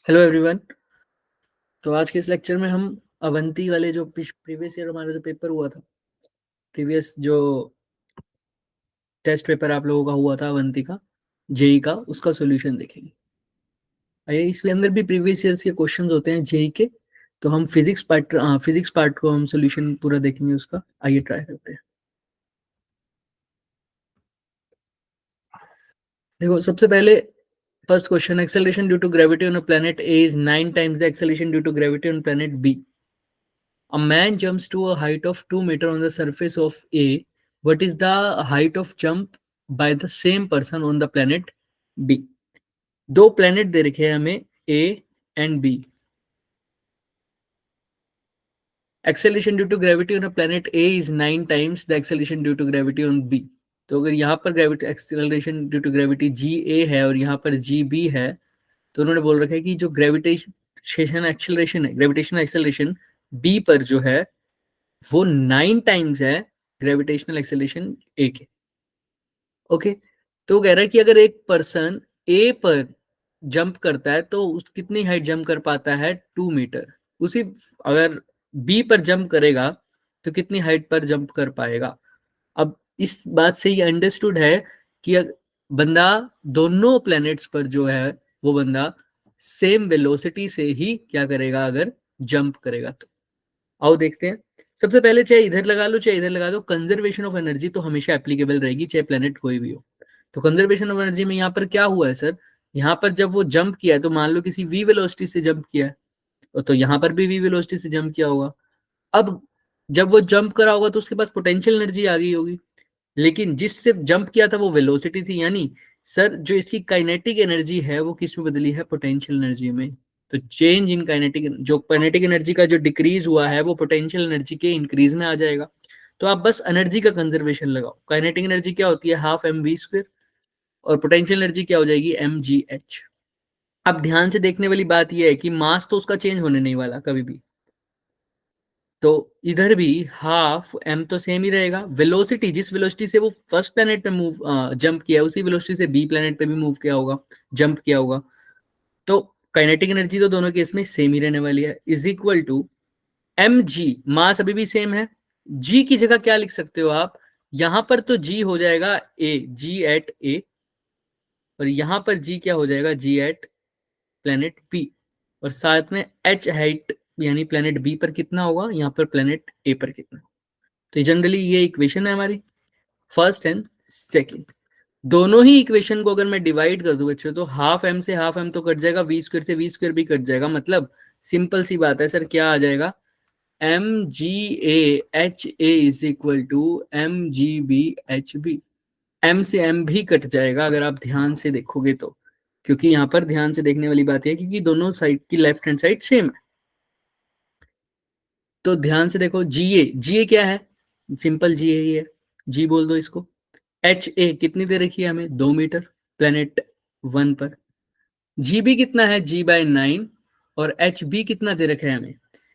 Hello everyone. तो आज के इस लेक्चर में हम अवंती वाले जो प्रीवियस ईयर हमारा जो पेपर हुआ था, प्रीवियस जो टेस्ट पेपर आप लोगों का हुआ था अवंती का, जेई का, उसका सॉल्यूशन देखेंगे। आइए, इसके अंदर भी प्रीवियस ईयर्स के क्वेश्चंस होते हैं जेई के, तो हम फिजिक्स पार्ट को हम सॉल्यूशन पूरा देखेंगे उसका। आइए ट्राई करते हैं। देखो, सबसे पहले first question, acceleration due to gravity on a planet A is 9 times the acceleration due to gravity on planet B. A man jumps to a height of 2 meters on the surface of A. What is the height of jump by the same person on the planet B? दो planet दे रखे हैं हमें A and B. Acceleration due to gravity on a planet A is 9 times the acceleration due to gravity on B. तो अगर यहाँ पर gravity acceleration due to gravity g a है और यहाँ पर जी बी है, तो उन्होंने बोल रखा है कि जो ग्रेविटेशन एक्सेलरेशन है, ग्रेविटेशनल एक्सेलरेशन बी पर जो है वो 9 टाइम्स है ग्रेविटेशनल एक्सेलरेशन ए के. ओके, तो कह रहा है कि अगर एक पर्सन ए पर जंप करता है तो उस कितनी हाइट जंप कर पाता है, 2 मीटर. उसी अगर बी पर जंप करेगा तो कितनी हाइट पर जंप कर पाएगा. अब इस बात से ये अंडरस्टूड है कि बंदा दोनों प्लैनेट्स पर जो है वो बंदा सेम वेलोसिटी से ही क्या करेगा अगर जंप करेगा. तो आओ देखते हैं. सबसे पहले चाहे इधर लगा लो चाहे इधर लगा दो, कंजर्वेशन ऑफ एनर्जी तो हमेशा एप्लीकेबल रहेगी चाहे प्लेनेट कोई भी हो. तो कंजर्वेशन ऑफ एनर्जी में यहाँ पर क्या हुआ है सर, यहाँ पर जब वो जंप किया है तो मान लो किसी वी वेलोसिटी से जंप किया है, तो यहाँ पर भी वी वेलोसिटी से जंप किया होगा. अब जब वो जंप करा होगा तो उसके पास पोटेंशियल एनर्जी आ गई होगी, लेकिन जिससे जंप किया था वो वेलोसिटी थी. यानी सर जो इसकी काइनेटिक एनर्जी है वो किस में बदली है, पोटेंशियल एनर्जी में. तो चेंज इन काइनेटिक, जो काइनेटिक एनर्जी का जो डिक्रीज हुआ है वो पोटेंशियल एनर्जी के इंक्रीज में आ जाएगा. तो आप बस एनर्जी का कंजर्वेशन लगाओ. काइनेटिक एनर्जी क्या होती है, हाफ एम वी स्क्वायर, और पोटेंशियल एनर्जी क्या हो जाएगी, एम जी एच. अब ध्यान से देखने वाली बात यह है कि मास तो उसका चेंज होने नहीं वाला कभी भी, तो इधर भी हाफ एम तो सेम ही रहेगा. वेलोसिटी, जिस वेलोसिटी से वो फर्स्ट प्लेनेट पे मूव जंप किया उसी वेलोसिटी से बी प्लेनेट पे भी मूव किया होगा, जंप किया होगा. तो काइनेटिक एनर्जी तो दोनों केस में सेम ही रहने वाली है, is equal to m g. Mass अभी भी सेम है. जी की जगह क्या लिख सकते हो आप, यहां पर तो जी हो जाएगा ए, जी एट ए, और यहां पर जी क्या हो जाएगा, जी एट प्लेनेट बी, और साथ में एच हाइट यानी प्लेनेट बी पर कितना होगा, यहाँ पर प्लेनेट ए पर कितना. तो जनरली ये इक्वेशन है हमारी फर्स्ट एंड सेकंड. दोनों ही इक्वेशन को अगर मैं डिवाइड कर दूं बच्चों, तो हाफ एम से हाफ एम तो कट जाएगा, वी स्क्वायर से वी स्क्वायर भी कट जाएगा. मतलब सिंपल सी बात है सर, क्या आ जाएगा, m g h a is equal to m g b h b. M से एम भी कट जाएगा अगर आप ध्यान से देखोगे तो, क्योंकि यहाँ पर ध्यान से देखने वाली बात है क्योंकि दोनों साइड की लेफ्ट हैंड साइड सेम है. तो ध्यान से देखो, जी ए क्या है, सिंपल जी ए ही है, जी बोल दो इसको. एच ए कितनी दे रखी है हमें, 2 मीटर प्लेनेट वन पर. जी बी कितना है, जी बाय 9, और एच बी कितना दे रखा है हमें,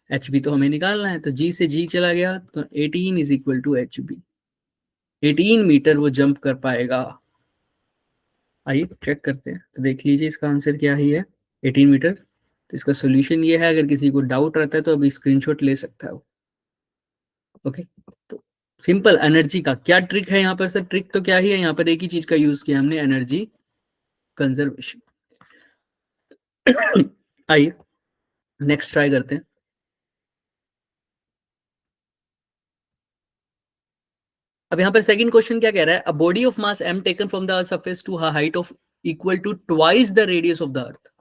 एच बी तो हमें निकालना है, तो जी से जी चला गया तो 18 is equal to h b. 18 metre वो जंप कर पाएगा. आइए चेक करते हैं, तो देख लीजिए इसका आंसर क्या ही है, 18 मीटर. तो इसका सोल्यूशन ये है, अगर किसी को डाउट रहता है तो अभी स्क्रीनशॉट ले सकता है वो. ओके, तो सिंपल एनर्जी का क्या ट्रिक है यहाँ पर सर, ट्रिक तो क्या ही है, यहाँ पर एक ही चीज का यूज किया हमने, एनर्जी कंजर्वेशन. आइए नेक्स्ट ट्राई करते हैं. अब यहाँ पर सेकंड क्वेश्चन क्या कह रहा है, a body of mass m taken from the surface to height of equal to twice the radius of the earth.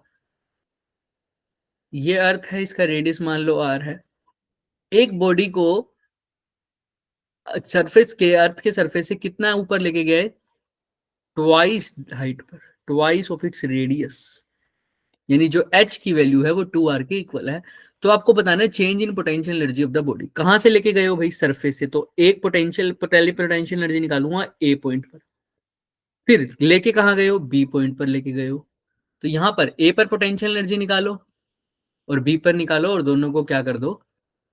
ये अर्थ है, इसका रेडियस मान लो r है. एक बॉडी को सरफेस के, अर्थ के सरफेस से कितना ऊपर लेके गए, ट्वाइस हाइट पर, ट्वाइस ऑफ इट्स रेडियस. यानी जो h की वैल्यू है वो 2r के इक्वल है. तो आपको बताना है change in potential energy of the body. कहां से लेके गए हो भाई, सरफेस से. तो एक पोटेंशियल एनर्जी निकालूंगा ए पॉइंट पर, फिर लेके कहां गए हो, बी पॉइंट पर लेके गए हो. तो यहां पर ए पर पोटेंशियल एनर्जी निकालो और बी पर निकालो, और दोनों को क्या कर दो,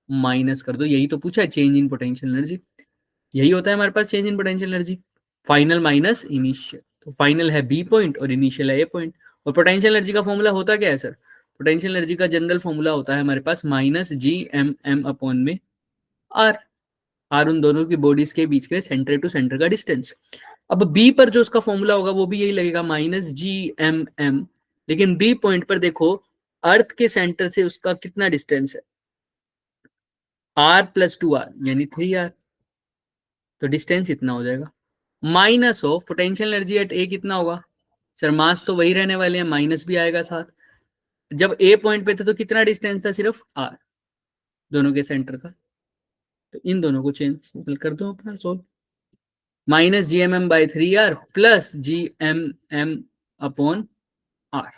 माइनस कर दो. यही तो पूछा है, चेंज इन पोटेंशियल एनर्जी. यही होता है हमारे पास change in potential energy, final minus initial. तो फाइनल है बी पॉइंट और इनिशियल है ए पॉइंट. और पोटेंशियल एनर्जी का फॉर्मूला होता क्या है सर, पोटेंशियल एनर्जी का जनरल फॉर्मूला होता है हमारे पास minus g m m upon में आर। आर उन दोनों की बॉडीज के बीच के सेंटर टू सेंटर का डिस्टेंस। अब बी पर जो उसका फॉर्मूला होगा वो भी यही लगेगा माइनस जी एम एम, लेकिन बी पॉइंट पर देखो अर्थ के सेंटर से उसका कितना डिस्टेंस है, आर प्लस 2r यानी 3r, तो डिस्टेंस इतना हो जाएगा। Minus of potential energy at a कितना होगा सर, मास तो वही रहने वाले हैं, माइनस भी आएगा साथ। जब ए पॉइंट पे थे तो कितना डिस्टेंस था, सिर्फ आर दोनों के सेंटर का, तो इन दोनों को चेंज कर दो अपना solve. Minus g m m by 3r plus g m m upon r.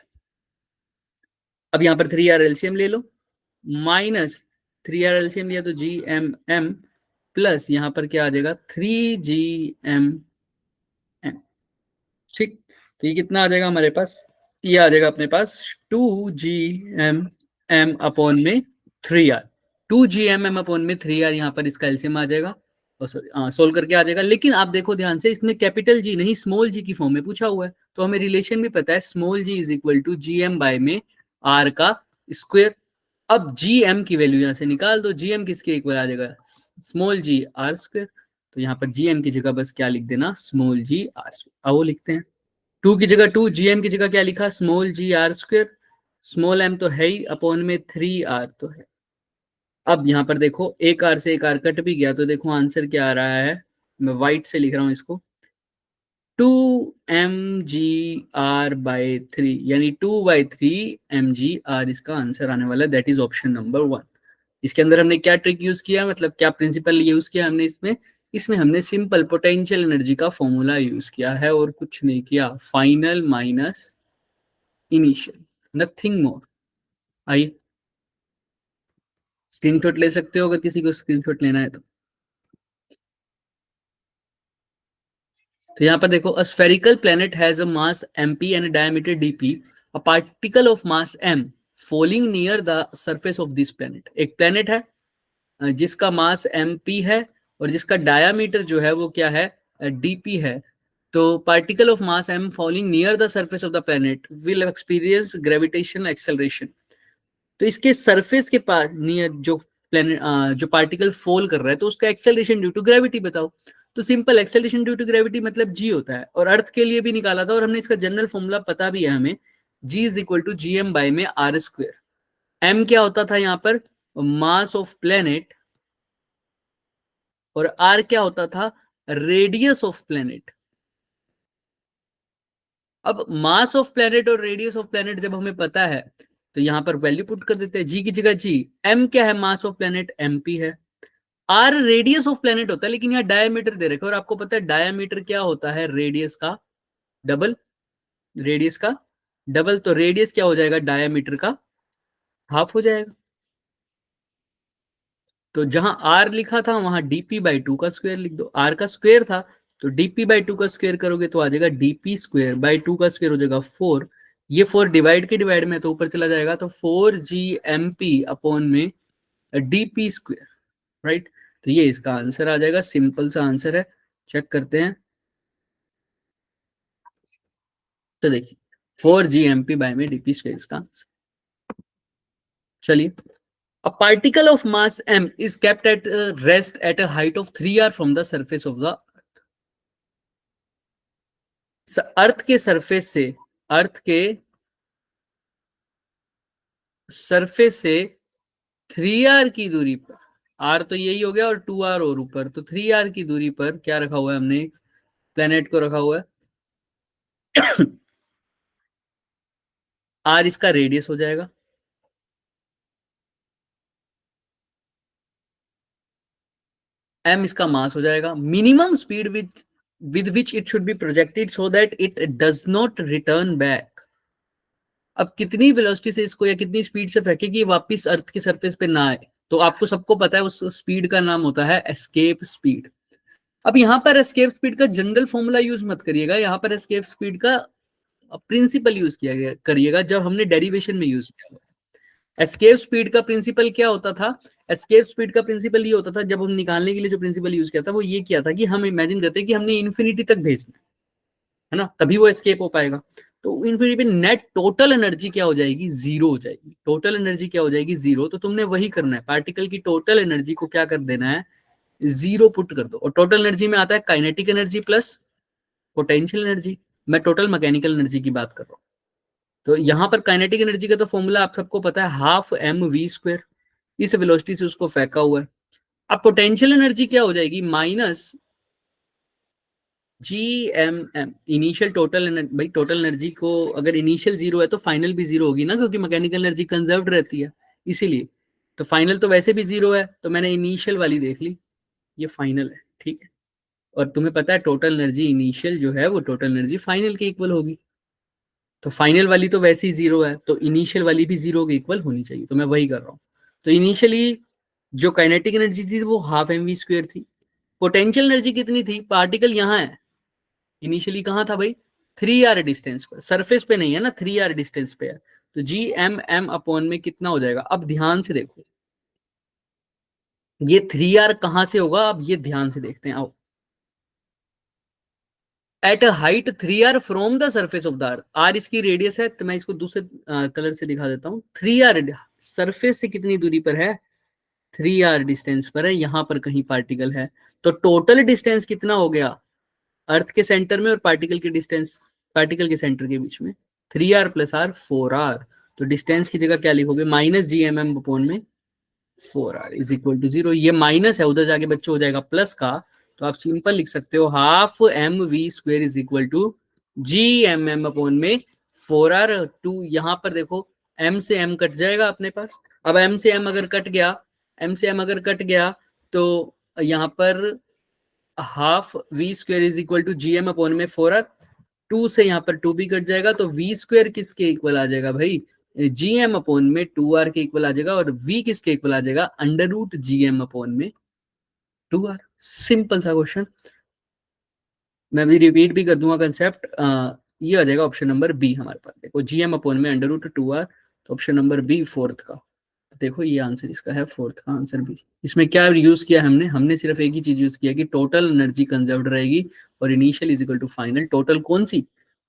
अब यहां पर 3r एलसीएम ले लो, माइनस 3r एलसीएम लिया तो जी एम एम प्लस यहां पर क्या आ जाएगा 3 GM एम। ठीक, तो ये कितना आ जाएगा हमारे पास, ये आ जाएगा अपने पास 2 GM एम अपॉन में 3r। 2 GM एम अपॉन में 3r, यहाँ पर इसका एलसीएम आ जाएगा और सॉरी सोल्व करके आ जाएगा। लेकिन आप देखो ध्यान से, इसमें कैपिटल जी नहीं स्मॉल जी की फॉर्म में पूछा हुआ है, तो हमें रिलेशन भी पता है, small g is equal to GM by में r का स्क्वायर। अब GM की वैल्यू यहाँ से निकाल दो, GM किसके इक्वल आ जाएगा, स्मॉल जी r स्क्वायर। तो यहाँ पर GM की जगह बस क्या लिख देना, स्मॉल जी r स्क्वायर। वो लिखते हैं 2 की जगह 2, GM की जगह क्या लिखा, स्मॉल जी r स्क्वायर, स्मॉल m तो है ही अपॉन में 3r तो है। अब यहाँ पर देखो एक आर से एक आर कट भी गया, तो देखो आंसर क्या आ रहा है, मैं व्हाइट से लिख रहा हूँ इसको, 2 mgr/3 यानी 2/3 mgr इसका आंसर आने वाला है। That is option number 1। इसके अंदर हमने क्या ट्रिक यूज किया, मतलब क्या प्रिंसिपल यूज किया हमने इसमें, इसमें हमने सिंपल पोटेंशियल एनर्जी का फॉर्मूला यूज किया है और कुछ नहीं किया, final minus initial, nothing more. आइए स्क्रीनशॉट ले सकते हो अगर किसी को स्क्रीनशॉट लेना है तो यहाँ पर देखो, a spherical planet has a mass mp and diameter dp, a particle of mass m falling near the surface of this planet. एक प्लैनेट है जिसका मास mp है और जिसका डायामीटर जो है वो क्या है, dp है। तो particle of mass m falling near the surface of the planet will experience gravitational acceleration. तो इसके सरफेस के पास नियर जो प्लेनेट जो पार्टिकल फॉल कर रहा है, तो उसका एक्सेलरेशन ड्यू टू ग्रेविटी बताओ। तो simple, acceleration due to gravity मतलब जी होता है, और अर्थ के लिए भी निकाला था और हमने इसका जनरल फॉर्मूला पता भी है हमें, g is equal to GM by में आर स्क्वायर। एम क्या होता था यहाँ पर, मास ऑफ प्लेनेट, और आर क्या होता था, रेडियस ऑफ प्लेनेट। अब मास ऑफ प्लेनेट और रेडियस ऑफ प्लेनेट जब हमें पता है तो यहाँ पर वैल्यू पुट कर देते हैं, जी की जगह जी, एम क्या है, मास ऑफ प्लेनेट MP है, आर रेडियस ऑफ प्लेनेट होता है, लेकिन यहाँ डायमीटर दे रखे और आपको पता है डायमीटर क्या होता है, रेडियस का डबल, रेडियस का डबल, तो रेडियस क्या हो जाएगा, डायमीटर का हाफ हो जाएगा। तो जहां आर लिखा था वहां dp/2 का स्क्वायर लिख दो, आर का स्क्वायर था तो dp/2 का स्क्वायर करोगे तो आ जाएगा dp²/2 का स्क्वायर हो जाएगा 4। ये 4 डिवाइड के डिवाइड में तो ऊपर चला जाएगा, तो 4 GMp अपॉन में dp², राइट। तो ये इसका आंसर आ जाएगा, सिंपल सा आंसर है, चेक करते हैं। तो देखिए 4 GMp/dp² इसका आंसर। चलिए, a particle of mass m is kept at rest at a height of 3r from the surface of the अर्थ के सरफेस से, अर्थ के सरफेस से 3r की दूरी पर, r तो यही हो गया और 2r और ऊपर, तो 3r की दूरी पर क्या रखा हुआ है हमने, प्लेनेट को रखा हुआ है। r इसका रेडियस हो जाएगा, m इसका मास हो जाएगा, minimum speed with which it should be projected so that it does not return back। अब कितनी वेलोसिटी से इसको या कितनी स्पीड से फेंके कि वापस अर्थ के सरफेस पे ना आए, तो आपको सबको पता है उस स्पीड का नाम होता है एस्केप स्पीड। अब यहाँ पर एस्केप स्पीड का जनरल फॉर्मूला यूज मत करिएगा, यहाँ पर एस्केप स्पीड का प्रिंसिपल यूज किया गया करिएगा जब हमने डेरिवेशन में यूज किया। एस्केप स्पीड का प्रिंसिपल क्या होता था, एस्केप स्पीड का प्रिंसिपल ये होता था, जब हम निकालने के लिए जो प्रिंसिपल यूज किया था वो ये किया था कि हम इमेजिन करते हैं कि हमने इन्फिनिटी तक भेजना है ना, तभी वो एस्केप हो पाएगा। तो इन्फिनिटी पे नेट टोटल एनर्जी क्या हो जाएगी, जीरो हो जाएगी। टोटल एनर्जी क्या हो जाएगी, जीरो। तो तुमने वही करना है, पार्टिकल की टोटल एनर्जी को क्या कर देना है, जीरो पुट कर दो। और टोटल एनर्जी में आता है kinetic energy plus potential energy. मैं टोटल मैकेनिकल एनर्जी की बात कर रहा हूँ। तो यहाँ पर काइनेटिक एनर्जी का तो फॉर्मूला आप सबको पता है, हाफ एम वी स्क्वायर। इस वेलोसिटी से उसको फेंका हुआ है। अब पोटेंशियल एनर्जी क्या हो जाएगी, minus g m m initial total energy. भाई टोटल एनर्जी को अगर इनिशियल जीरो है तो फाइनल भी जीरो होगी ना, क्योंकि मैकेनिकल एनर्जी कंजर्व्ड रहती है इसीलिए। तो फाइनल तो वैसे भी जीरो है, तो मैंने इनिशियल वाली देख ली, ये फाइनल है, ठीक है। और तुम्हें पता है टोटल एनर्जी इनिशियल जो है वो टोटल एनर्जी फाइनल के इक्वल होगी। तो फाइनल वाली तो वैसे ही जीरो है, तो इनिशियल वाली भी जीरो के इक्वल होनी चाहिए। तो मैं वही कर रहा हूँ। तो इनिशियली जो काइनेटिक एनर्जी थी वो हाफ एम वी स्क्वायर थी। पोटेंशियल एनर्जी कितनी थी, पार्टिकल यहाँ है, इनिशियली कहाँ था भाई, 3r डिस्टेंस पर, सरफेस पे नहीं है ना, 3r डिस्टेंस पे है। तो जी एम एम अपॉन में कितना हो जाएगा, अब ध्यान से देखो, ये 3r कहां से होगा, अब ये ध्यान से देखते हैं आओ। At a height 3r from the surface of the earth, r इसकी रेडियस है, तो मैं इसको दूसरे कलर से दिखा देता हूँ। 3r सरफेस से कितनी दूरी पर है, 3r डिस्टेंस पर है, यहां पर कहीं पार्टिकल है। तो टोटल डिस्टेंस कितना हो गया, अर्थ के सेंटर में और पार्टिकल के डिस्टेंस, पार्टिकल के सेंटर के बीच में 3r प्लस आर 4r। तो डिस्टेंस की जगह क्या लिखोगे, minus g m m upon में 4r is equal to zero. ये माइनस है, उधर जाके बच्चों हो जाएगा प्लस का। तो आप सिंपल लिख सकते हो half m v square is equal to g m m upon में 4r। टू यहाँ पर देखो, m से m कट जाएगा अपने पास। अब m से m अगर कट गया, m से m अगर कट गया, तो यहाँ पर half v square is equal to g m upon में 4r। टू से यहाँ पर टू भी कट जाएगा, तो वी स्क्वेयर किसके इक्वल आ जाएगा भाई, जी एम अपॉन में 2r के इक्वल आ जाएगा। और v किसके इक्वल आ जाएगा, under root g m upon में 2r। सिंपल सा क्वेश्चन। मैं अभी रिपीट भी कर दूंगा कंसेप्ट। ये आ जाएगा ऑप्शन नंबर बी हमारे पास। देखो जी एम अपॉन में अंडर रूट 2r, तो ऑप्शन नंबर बी फोर्थ का। तो देखो ये आंसर इसका है, फोर्थ का आंसर बी। इसमें क्या यूज किया हमने, हमने सिर्फ एक ही चीज यूज किया कि टोटल एनर्जी कंजर्व्ड रहेगी और initial is equal to final. Total कौन सी,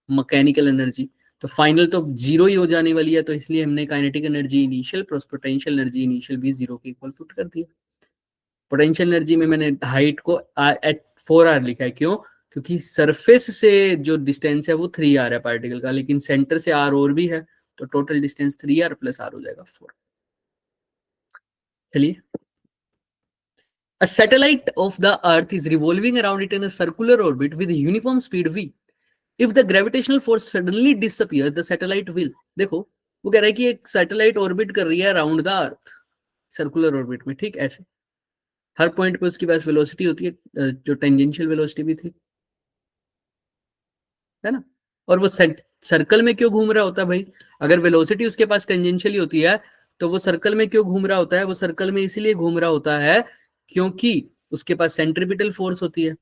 मैकेनिकल एनर्जी। तो फाइनल तो जीरो ही हो जाने वाली है, तो इसलिए हमने kinetic energy initial plus potential energy initial भी जीरो के इक्वल पुट कर दिया। पोटेंशियल एनर्जी में मैंने हाइट को एट 4r लिखा है, क्यों, क्योंकि सरफेस से जो डिस्टेंस है वो 3r है पार्टिकल का, लेकिन सेंटर से r और भी है, तो total distance 3r plus r हो जाएगा 4। चलिए, a satellite of the earth is revolving around it in a circular orbit with uniform speed v. If the gravitational force suddenly disappears, the satellite will, देखो वो कह रहा है कि एक सैटेलाइट ऑर्बिट कर रही है around the earth, circular orbit में, ठीक ऐसे हर पॉइंट पे उसके पास वेलोसिटी होती है, जो टेंजेंशियल वेलोसिटी भी थी, है ना। और वो सर्कल में क्यों घूम रहा होता है भाई, अगर वेलोसिटी उसके पास टेंजेंशियली होती है तो वो सर्कल में क्यों घूम रहा होता है, वो सर्कल में इसलिए घूम रहा होता है क्योंकि उसके पास सेंट्रीपिटल फोर्स होती है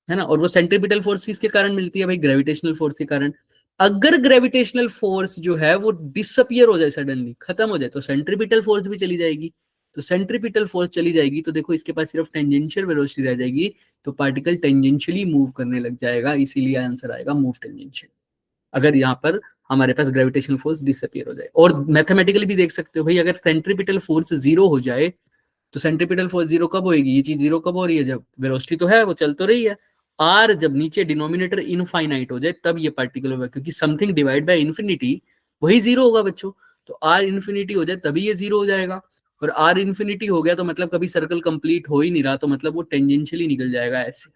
ना। और वो सेंट्रीपिटल फोर्स किसके कारण मिलती है भाई, ग्रेविटेशनल फोर्स के कारण। अगर ग्रेविटेशनल फोर्स जो है वो डिसअपियर हो जाए, सडनली खत्म हो जाए, तो सेंट्रीपिटल फोर्स भी चली जाएगी। तो सेंट्रीपिटल फोर्स चली जाएगी तो देखो इसके पास सिर्फ टेंजेंशियल वेलोसिटी रह जाएगी, तो पार्टिकल टेंजेंशियली मूव करने लग जाएगा, इसीलिए आंसर आएगा मूव टेंजेंशियल। अगर यहाँ पर हमारे पास ग्रेविटेशनल फोर्स डिसअपियर हो जाए। और मैथमेटिकली भी देख सकते हो भाई, अगर सेंट्रीपिटल फोर्स जीरो हो जाए, तो सेंट्रीपिटल फोर्स जीरो कब होगी, ये चीज जीरो कब हो रही है, जब वेलोसिटी तो है वो चल तो रही है, आर जब नीचे डिनोमिनेटर इनफाइनाइट हो जाए तब ये पार्टिकल होगा, क्योंकि समथिंग डिवाइड बाय इन्फिनिटी वही जीरो होगा बच्चों। तो आर इन्फिनिटी हो जाए तभी ये जीरो हो जाएगा। और आर इन्फिनिटी हो गया तो मतलब कभी सर्कल कंप्लीट हो ही नहीं रहा, तो मतलब वो टेंजेंशियली निकल जाएगा, ऐसे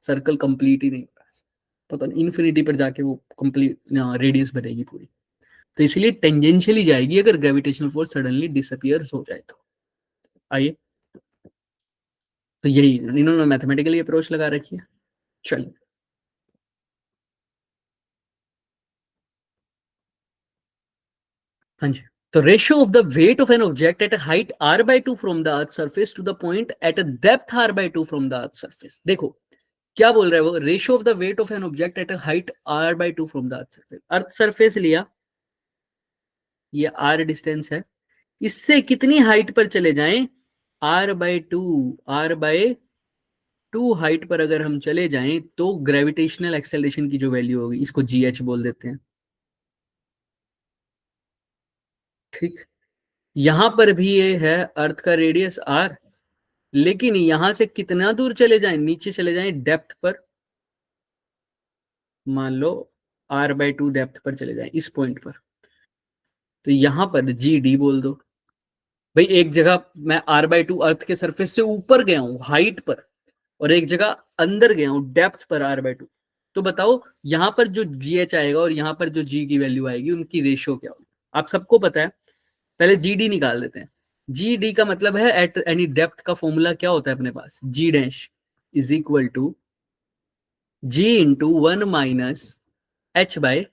सर्कल कंप्लीट ही नहीं हो रहा, पता नहीं इन्फिनिटी पर जाके वो कंप्लीट रेडियस बनेगी पूरी। तो इसलिए टेंजेंशियली जाएगी अगर ग्रेविटेशनल फोर्स सडनली डिसअपियर हो जाए तो। आइए, तो यही इन्होंने मैथमेटिकली अप्रोच लगा रखी है। चलिए, हाँ जी। तो ratio of the weight of an object at a height r/2 from the earth surface to the point at a depth r/2 from the earth surface. देखो क्या बोल रहा है वो, ratio of the weight of an object at a height r/2 from the earth surface. Earth surface लिया, ये r distance है, इससे कितनी हाइट पर चले जाएं, r/2, r/2 हाइट पर अगर हम चले जाएं तो ग्रेविटेशनल एक्सेलरेशन की जो वैल्यू होगी, इसको gh बोल देते हैं, ठीक, यहां पर भी ये है अर्थ का रेडियस आर, लेकिन यहां से कितना दूर चले जाएं, नीचे चले जाएं डेप्थ पर, मान लो r/2 डेप्थ पर चले जाएं इस पॉइंट पर, तो यहां पर जी डी बोल दो। भाई एक जगह मैं r/2 अर्थ के सरफेस से ऊपर गया हूं हाइट पर, और एक जगह अंदर गया हूं डेप्थ पर r/2, तो बताओ यहां पर जो जी एच आएगा और यहां पर जो जी की वैल्यू आएगी उनकी रेशियो क्या होगी, आप सबको पता है। पहले जी डी निकाल लेते हैं। जी डी का मतलब है एट एनी डेप्थ का फॉर्मूला क्या होता है अपने पास, g dash is equal to g into 1 - h/r,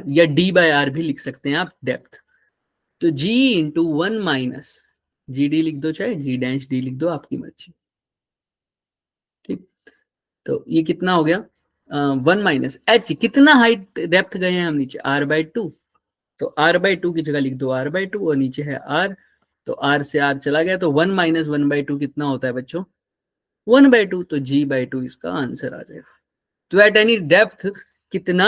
या d/r भी लिख सकते हैं आप डेप्थ। तो g इंटू 1 - जी डी लिख दो, चाहे जी डैश डी लिख दो, आपकी मर्जी। ठीक, तो ये कितना हो गया, 1 - h, कितना हाइट डेप्थ गए हैं हम नीचे, r/2, तो r/2 की जगह लिख दो r/2 और नीचे है r, तो r से r चला गया, तो 1 - 1/2 कितना होता है बच्चों, 1/2, तो g/2 इसका आंसर आ जाएगा। तो एट एनी डेप्थ कितना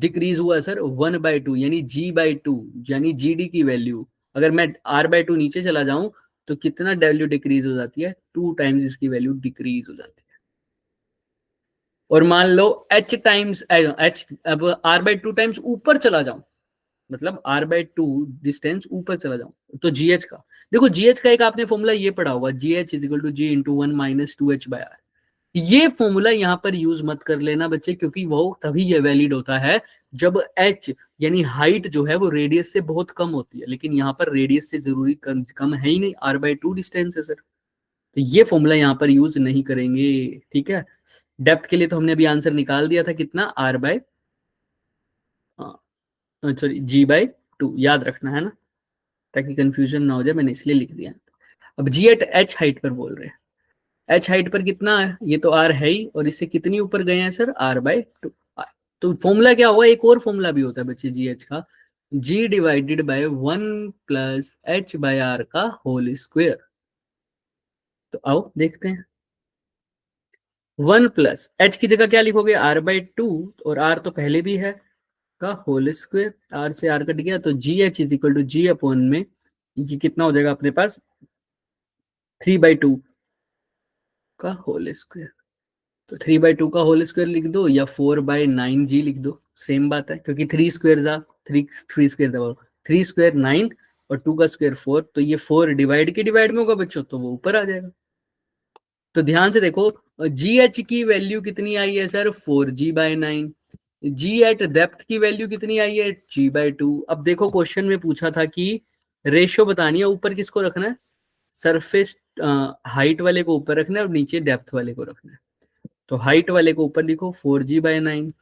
डिक्रीज हुआ सर, 1/2, यानी g/2, यानी जी डी की वैल्यू, अगर मैं r/2 नीचे चला जाऊं तो कितना वैल्यू डिक्रीज हो जाती है, 2 टाइम्स इसकी वैल्यू डिक्रीज हो जाती है। और मान लो h टाइम्स h, अब r/2 टाइम्स ऊपर चला जाऊं, मतलब r/2 डिस्टेंस ऊपर चला जाऊं, तो gh का देखो, gh का एक आपने फॉर्मूला ये पढ़ा होगा, gh is equal to g into 1 - 2h/r। ये फॉर्मूला यहाँ पर यूज मत कर लेना बच्चे, क्योंकि वो तभी ये वैलिड होता है जब h यानी हाइट जो है वो रेडियस से बहुत कम होती है, लेकिन यहाँ पर रेडियस से जरूरी कम है ही नहीं, r/2 डिस्टेंस है सर, तो ये फॉर्मूला यहाँ पर यूज नहीं करेंगे। ठीक है, डेप्थ के लिए तो हमने अभी आंसर निकाल दिया था, कितना, सॉरी g/2, याद रखना है ना, ताकि कंफ्यूजन ना हो जाए, मैंने इसलिए लिख दिया। अब जी एट एच हाइट पर बोल रहे हैं, एच हाइट पर कितना है, ये तो आर है ही, और इससे कितनी ऊपर गए हैं सर, r/2। तो फॉर्मूला क्या हुआ, एक और फॉर्मूला भी होता है बच्चे जी एच का, g डिवाइडेड बाय 1 + h/r का होल स्क्वायर। तो आओ देखते हैं, 1 + h की जगह क्या लिखोगे, r/2, और r तो पहले भी है, का होल स्क्वायर, r से r कट गया, तो g h is equal to g upon में, ये कितना हो जाएगा अपने पास, 3/2 का होल स्क्वायर। तो 3/2 का होल स्क्वायर लिख दो, या 4/9g लिख दो, सेम बात है, क्योंकि थ्री स्क्वायर जा थ्री स्क्वायर था, 3 स्क्वायर 9 और 2 का स्क्वायर 4, तो ये 4 डिवाइड के डिवाइड में होगा बच्चों, तो वो ऊपर आ जाएगा। तो ध्यान से देखो, जी एच की वैल्यू कितनी आई है sir, 4g/9, g at depth की वैल्यू कितनी आई है, g/2। अब देखो क्वेश्चन में पूछा था कि रेशियो बतानी है, ऊपर किसको रखना है, सरफेस हाइट वाले को ऊपर रखना है और नीचे डेप्थ वाले को रखना है। तो हाइट वाले को ऊपर लिखो 4g/9,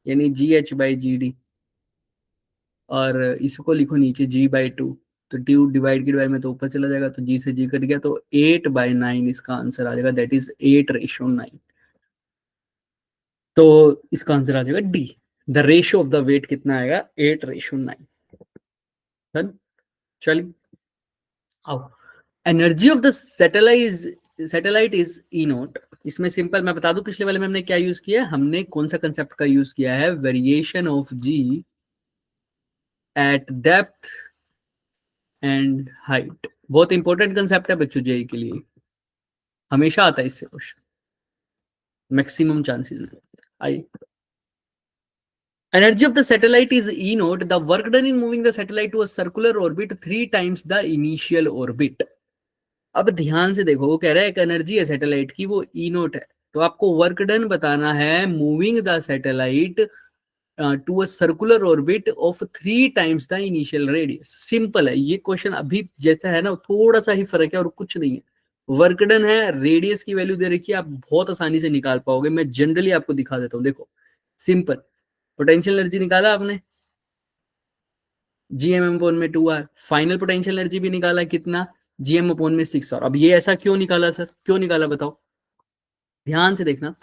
यानी gh/gd, और इसको लिखो नीचे g/2, तो 2 डिवाइड की डिवाइड में तो ऊपर चला जाएगा, तो g से g कट गया, तो 8/9 इसका आंसर आ जाएगा, दैट इज 8/9। तो इसका आंसर आ जाएगा D, the ratio of the weight कितना आएगा, 8/9। डन, चलिए आओ, energy of the satellite is E naught. इसमें सिंपल मैं बता दूं, पिछले वाले में हमने क्या यूज किया है, हमने कौन सा कंसेप्ट का यूज किया है, variation of g at depth and height. बहुत इंपॉर्टेंट कंसेप्ट है बच्चों जेई के लिए, हमेशा आता है इससे क्वेश्चन, मैक्सिमम चांसेस में। आइए, energy of the satellite is E naught. The work done in moving the satellite to a circular orbit 3 times the initial orbit. अब ध्यान से देखो, वो कह रहा है एक एनर्जी है सैटेलाइट की, वो ई नोट है, तो आपको वर्क डन बताना है moving the satellite to a circular orbit of 3 times the initial radius. Simple है ये क्वेश्चन, अभी जैसा है ना थोड़ा सा ही फर्क है और कुछ नहीं है। वर्क डन है, रेडियस की वैल्यू दे रखी है, आप बहुत आसानी से निकाल पाओगे, मैं जनरली आपको दिखा देता हूँ। देखो सिंपल, पोटेंशियल एनर्जी निकाला आपने, जीएम अपोन में 2r, फाइनल पोटेंशियल एनर्जी भी निकाला, कितना, जीएम अपोन में 6r। अब ये ऐसा क्यों निकाला सर, क्यों निकाला बताओ, ध्यान से देखना।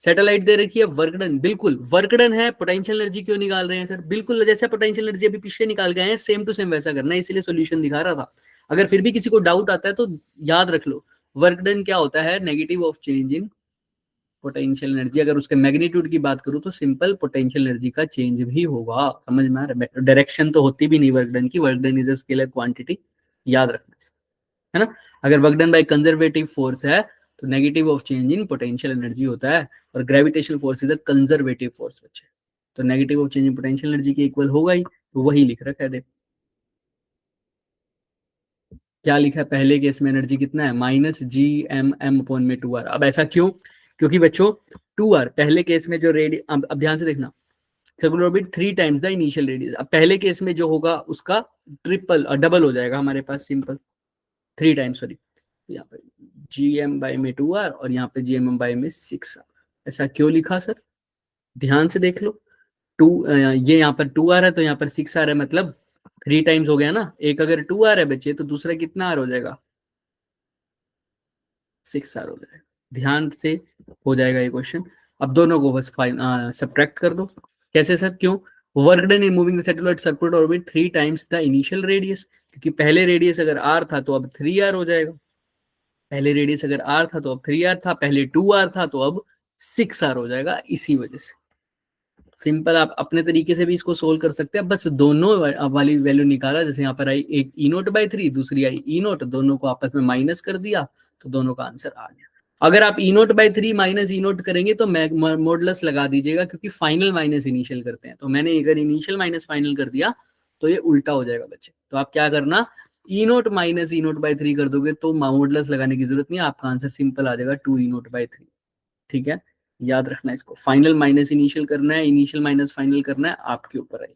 सैटेलाइट दे रखी है, वर्क डन, बिल्कुल वर्क डन है, पोटेंशियल एनर्जी क्यों निकाल रहे हैं सर, बिल्कुल जैसे पोटेंशियल एनर्जी अभी पिछले निकाल गए हैं, सेम टू सेम वैसा करना है, इसलिए सोल्यूशन दिखा रहा था। अगर फिर भी किसी को डाउट आता है तो याद रख लो, वर्क डन क्या होता है, negative of change in potential energy, अगर उसके मैग्नीट्यूड की बात करूं तो सिंपल पोटेंशियल एनर्जी का चेंज भी होगा। समझ में आ रहा है? डायरेक्शन तो होती भी नहीं वर्क डन की, work done is a scalar quantity, याद रखना है ना। अगर work done by conservative force है तो negative of change in potential energy होता है, और gravitational force is a conservative force बच्चे, तो negative of change in potential energy के इक्वल होगा ही, तो वही लिख रखा है। देख क्या लिखा है, पहले केस में एनर्जी कितना है, -Gm_m/2r। अब ऐसा क्यों, क्योंकि बच्चों 2r पहले केस में जो रेडियस, अब ध्यान से देखना, circular orbit 3 times the initial radius. अब पहले केस में जो होगा उसका ट्रिपल और डबल हो जाएगा हमारे पास, सिंपल 3 टाइम्स, सॉरी, यहाँ पे Gm/2r और यहाँ पे Gm/6r। ऐसा क्यों लिखा सर, ध्यान से देख लो, ये यहाँ पर 2r है तो यहाँ पर 6r है, मतलब 3 टाइम्स हो गया ना। एक अगर 2r है बच्चे तो दूसरा कितना r हो जाएगा, 6r हो जाएगा। ध्यान से हो जाएगा ये क्वेश्चन। अब दोनों को बस सब्ट्रैक्ट कर दो। कैसे सर, क्यों, work done in moving the satellite circular orbit 3 times the initial radius, क्योंकि पहले रेडियस अगर r था तो अब 3r हो जाएगा, पहले रेडियस अगर r था तो अब 3r था, पहले 2r था तो अब 6r हो जाएगा, इसी वजह से। सिंपल, आप अपने तरीके से भी इसको सोल्व कर सकते हैं, बस दोनों वाली वैल्यू निकाला, जैसे यहाँ पर आई एक E0/3, दूसरी आई E0, दोनों को आपस में माइनस कर दिया तो दोनों का आंसर आ गया। अगर आप E0/3 माइनस E0 करेंगे तो मॉडुलस लगा दीजिएगा, क्योंकि फाइनल माइनस इनिशियल करते हैं, तो मैंने अगर इनिशियल माइनस फाइनल कर दिया तो ये उल्टा हो जाएगा बच्चे। तो आप क्या करना, E0 माइनस E0/3 कर दोगे तो मॉडुलस लगाने की जरूरत नहीं है, आपका आंसर सिंपल आ जाएगा 2E0/3। ठीक है, याद रखना इसको, फाइनल माइनस इनिशियल करना है, इनिशियल माइनस फाइनल करना है, आपके ऊपर है।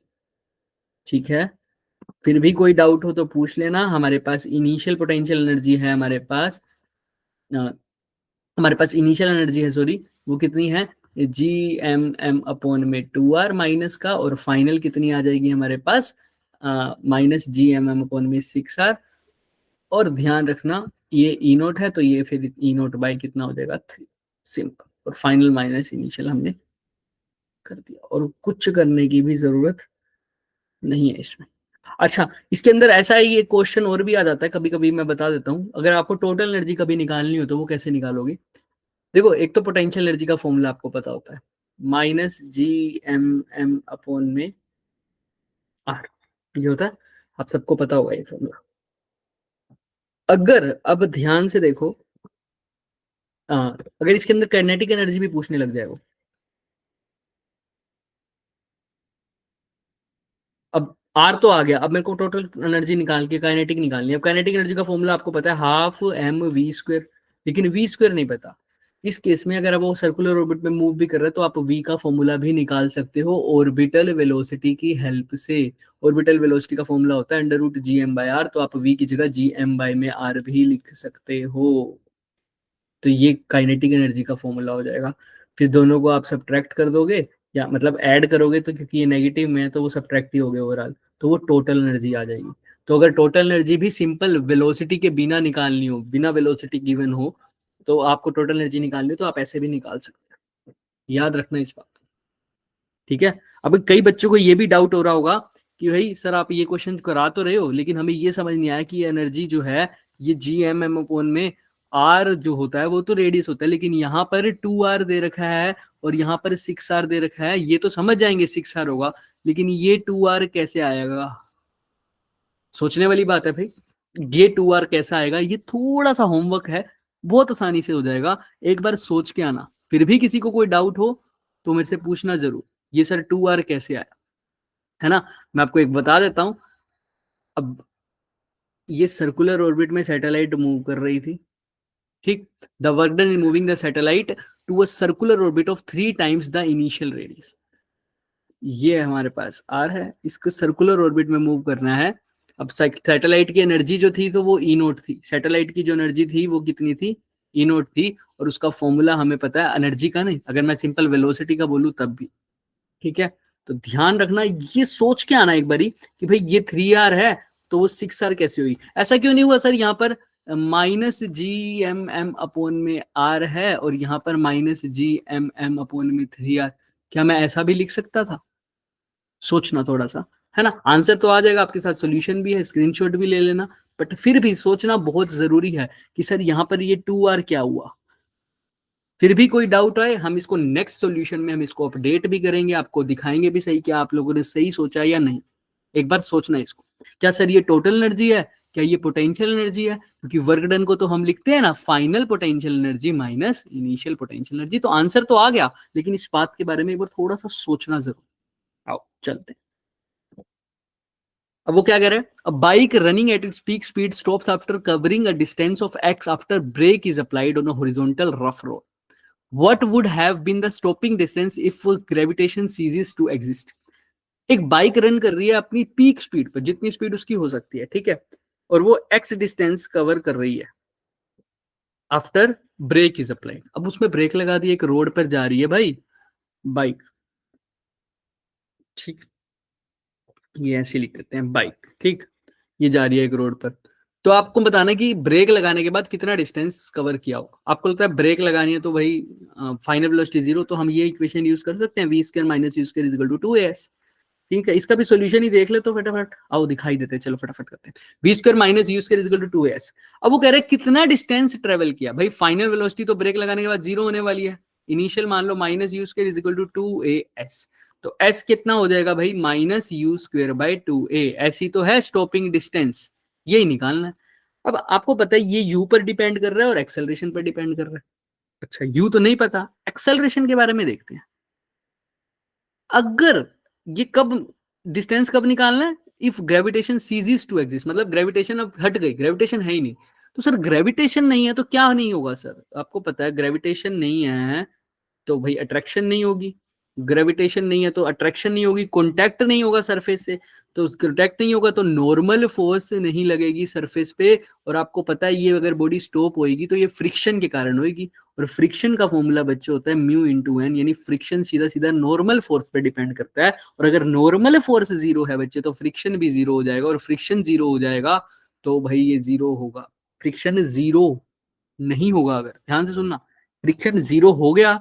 ठीक है, फिर भी कोई डाउट हो तो पूछ लेना। हमारे पास इनिशियल पोटेंशियल एनर्जी है, हमारे पास इनिशियल एनर्जी है, सॉरी, वो कितनी है, Gm/2r माइनस का, और फाइनल कितनी आ जाएगी हमारे पास, -Gm/6r। और ध्यान रखना ये E0 है तो ये फिर E0 कितना हो जाएगा, 3, सिंपल। और फाइनल माइनस इनिशियल हमने कर दिया, और कुछ करने की भी जरूरत नहीं है इसमें। अच्छा, इसके अंदर ऐसा है, ये क्वेश्चन और भी आ जाता है कभी कभी, मैं बता देता हूँ। अगर आपको टोटल एनर्जी कभी निकालनी हो तो वो कैसे निकालोगे। देखो, एक तो पोटेंशियल एनर्जी का फॉर्मूला आपको पता होता है, -Gm/m/r, ये होता है, आप सबको पता होगा ये फॉर्मूला। अगर अब ध्यान से देखो, अगर इसके अंदर काइनेटिक एनर्जी भी पूछने लग जाए वो, अब आर तो आ गया, अब मेरे को टोटल एनर्जी निकाल के काइनेटिक निकालनी है। अब काइनेटिक एनर्जी का फॉर्मूला आपको पता है, ½ mv², लेकिन v² नहीं पता। इस केस में अगर वो सर्कुलर ऑर्बिट में मूव भी कर रहा है तो आप v का फॉर्मूला भी निकाल सकते हो ऑर्बिटल वेलोसिटी की हेल्प से। ऑर्बिटल वेलोसिटी का फॉर्मूला होता है √Gm/r, तो आप v की जगह Gm/r भी लिख सकते हो। तो ये काइनेटिक एनर्जी का फॉर्मूला हो जाएगा। फिर दोनों को आप सब्ट्रैक्ट कर दोगे, या मतलब ऐड करोगे, तो क्योंकि ये नेगेटिव में है तो वो सब्ट्रैक्ट ही हो गए ओवरऑल, तो वो टोटल एनर्जी आ जाएगी। तो अगर टोटल एनर्जी भी सिंपल वेलोसिटी के बिना निकालनी हो, बिना वेलोसिटी गिवन हो, तो आपको टोटल एनर्जी निकालनी हो तो आप ऐसे भी निकाल सकते हैं, याद रखना इस बात। ठीक है, अब कई बच्चों को ये भी डाउट हो रहा होगा कि भाई सर आप ये क्वेश्चन करा तो रहे हो, लेकिन हमें ये समझ नहीं आया कि एनर्जी जो है ये Gm/m में आर जो होता है वो तो रेडियस होता है, लेकिन यहाँ पर 2r दे रखा है और यहाँ पर 6r दे रखा है। ये तो समझ जाएंगे 6r होगा, लेकिन ये 2r कैसे आएगा, सोचने वाली बात है भाई। ये 2r कैसा आएगा, ये थोड़ा सा होमवर्क है, बहुत आसानी से हो जाएगा, एक बार सोच के आना। फिर भी किसी को कोई डाउट हो तो मेरे से पूछना जरूर, ये सर 2r कैसे आया, है ना। मैं आपको एक बता देता हूं। अब ये सर्कुलर ऑर्बिट में सैटेलाइट मूव कर रही थी, ठीक, the work done in moving the satellite to a circular orbit of 3 times the initial radius. ये हमारे पास आर है, इसको सर्कुलर ऑर्बिट में मूव करना है। अब सैटेलाइट की एनर्जी जो थी तो वो E0 थी, सैटेलाइट की जो एनर्जी थी वो कितनी थी, E0 थी, और उसका फॉर्मूला हमें पता है, एनर्जी का नहीं, अगर मैं सिंपल वेलोसिटी का बोलूं तब भी। ठीक है, तो ध्यान रखना, ये सोच के आना एक बारी कि भाई ये 3r है तो वो 6r कैसे हुई। ऐसा क्यों नहीं हुआ सर, यहाँ पर -Gm/m/r है और यहाँ पर -Gm/3r, क्या मैं ऐसा भी लिख सकता था, सोचना थोड़ा सा, है ना। आंसर तो आ जाएगा आपके साथ, सोल्यूशन भी है, स्क्रीनशॉट भी ले लेना, बट फिर भी सोचना बहुत जरूरी है कि सर यहाँ पर ये 2r क्या हुआ। फिर भी कोई डाउट आए, हम इसको नेक्स्ट सॉल्यूशन में हम इसको अपडेट भी करेंगे, आपको दिखाएंगे भी सही क्या आप लोगों ने सही सोचा या नहीं। एक बार सोचना इसको, क्या सर ये टोटल एनर्जी है, क्या ये पोटेंशियल एनर्जी है? क्योंकि वर्क डन को तो हम लिखते हैं ना final potential energy minus initial potential energy. तो आंसर तो आ गया, लेकिन इस बात के बारे में एक बार थोड़ा सा सोचना जरूर। आओ चलते हैं। अब वो क्या कह रहे हैं, a bike running at its peak speed stops after covering a distance of x after brake is applied on a horizontal rough road. What would have been the stopping distance if gravitation ceases to exist? एक bike run कर रही है अपनी peak speed पर, जितनी speed उसकी हो सकती है, ठीक है, और वो एक्स डिस्टेंस कवर कर रही है आफ्टर ब्रेक इज अप्लाइड। अब उसमें ब्रेक लगा दी, एक रोड पर जा रही है भाई बाइक, ठीक, ये ऐसे लिख देते हैं बाइक, ठीक, ये जा रही है एक रोड पर। तो आपको बताना है कि ब्रेक लगाने के बाद कितना डिस्टेंस कवर किया होगा। आपको लगता है ब्रेक लगानी है तो भाई फाइनल वेलोसिटी जीरो, तो हम ये इक्वेशन यूज कर सकते हैं, v square minus u square is equal to 2as। ठीक है, इसका भी सॉल्यूशन ही देख ले तो फटाफट, आओ दिखाई देते हैं, चलो फटाफट करते हैं। V square minus u square is equal to 2as। अब वो कह रहे हैं कितना डिस्टेंस ट्रेवल किया, भाई फाइनल वेलोसिटी तो ब्रेक लगाने के बाद जीरो होने वाली है, इनिशियल मान लो minus u square is equal to 2as। तो s कितना हो जाएगा भाई, minus u square by 2a, ऐसी तो है स्टॉपिंग डिस्टेंस, यही निकालना है। अब आपको पता है ये u पर डिपेंड कर रहा है और एक्सेलरेशन पर डिपेंड कर रहा है। अच्छा u तो नहीं पता, एक्सेलरेशन के बारे में देखते हैं। अगर ये कब, डिस्टेंस कब निकालना है, if gravitation ceases to exist, मतलब ग्रेविटेशन अब हट गई, ग्रेविटेशन है ही नहीं। तो सर ग्रेविटेशन नहीं है तो क्या नहीं होगा सर, आपको पता है ग्रेविटेशन नहीं है तो भाई अट्रैक्शन नहीं होगी, ग्रेविटेशन नहीं है तो अट्रैक्शन नहीं होगी, कॉन्टैक्ट नहीं होगा सरफेस से, तो कॉन्टैक्ट नहीं होगा तो नॉर्मल फोर्स नहीं लगेगी सरफेस पे। और आपको पता है ये अगर बॉडी स्टॉप होएगी तो ये फ्रिक्शन के कारण होएगी, और फ्रिक्शन का फॉर्मूला बच्चे होता है म्यू इंटू एन, यानी फ्रिक्शन सीधा सीधा नॉर्मल फोर्स पे डिपेंड करता है। और अगर नॉर्मल फोर्स जीरो है बच्चे तो फ्रिक्शन भी जीरो हो जाएगा, और फ्रिक्शन जीरो हो जाएगा तो भाई ये जीरो होगा, फ्रिक्शन जीरो नहीं होगा। अगर ध्यान से सुनना, फ्रिक्शन जीरो हो गया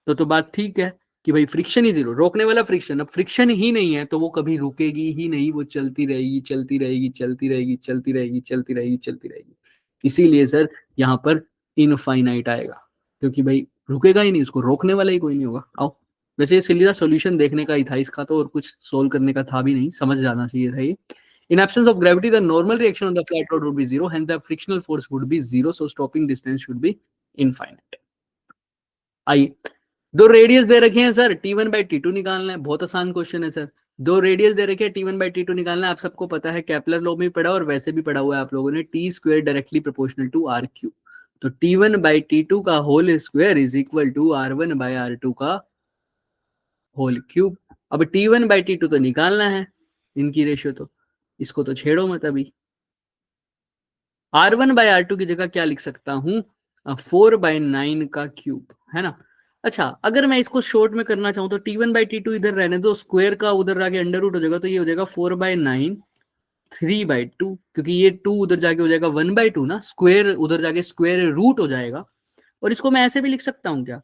तो बात ठीक है कि भाई फ्रिक्शन ही जीरो, रोकने वाला फ्रिक्शन, अब फ्रिक्शन ही नहीं है तो वो कभी रुकेगी ही नहीं, वो चलती रहेगी चलती रहेगी चलती रहेगी चलती रहेगी चलती रहेगी चलती रहेगी। इसीलिए सर यहाँ पर इनफाइनाइट आएगा, क्योंकि भाई रुकेगा ही नहीं, उसको रोकने वाला ही कोई नहीं होगा। आओ, वैसे ये सीधा सोल्यूशन देखने का ही था इसका तो, और कुछ सोल्व करने का था भी नहीं, समझ जाना चाहिए था ये। In absence of gravity, the normal reaction on the flat rod would be zero, hence the frictional force would be zero, so stopping distance should be infinite. आइए, दो रेडियस दे रखे हैं सर, T1 बाई T2 निकालना है, बहुत आसान question है sir. दो रेडियस दे रखे हैं, T1 बाई T2 निकालना है। आप सबको पता है, केपलर लॉ में पढ़ा और वैसे भी पढ़ा हुआ है आप लोगों ने, T square directly proportional to r cube. तो T1 बाई T2 का whole square is equal to R1 by R2 का होल क्यूब। अब T1 बाई T2 तो निकालना है, इनकी रेशियो, तो इसको तो छेड़ो मत अभी। R1 बाई R2 की जगह क्या लिख सकता हूं, 4/9 का क्यूब, है ना। अच्छा, अगर मैं इसको शॉर्ट में करना चाहूं तो T1 बाई T2 इधर रहने दो, स्क्वायर का उधर जाके अंडर रूट हो जाएगा, तो ये हो जाएगा 4/9 3/2, क्योंकि ये 2 उधर जाके हो जाएगा 1/2 ना, स्क्वायर उधर जाके स्क्वायर रूट हो जाएगा। और इसको मैं ऐसे भी लिख सकता हूँ क्या,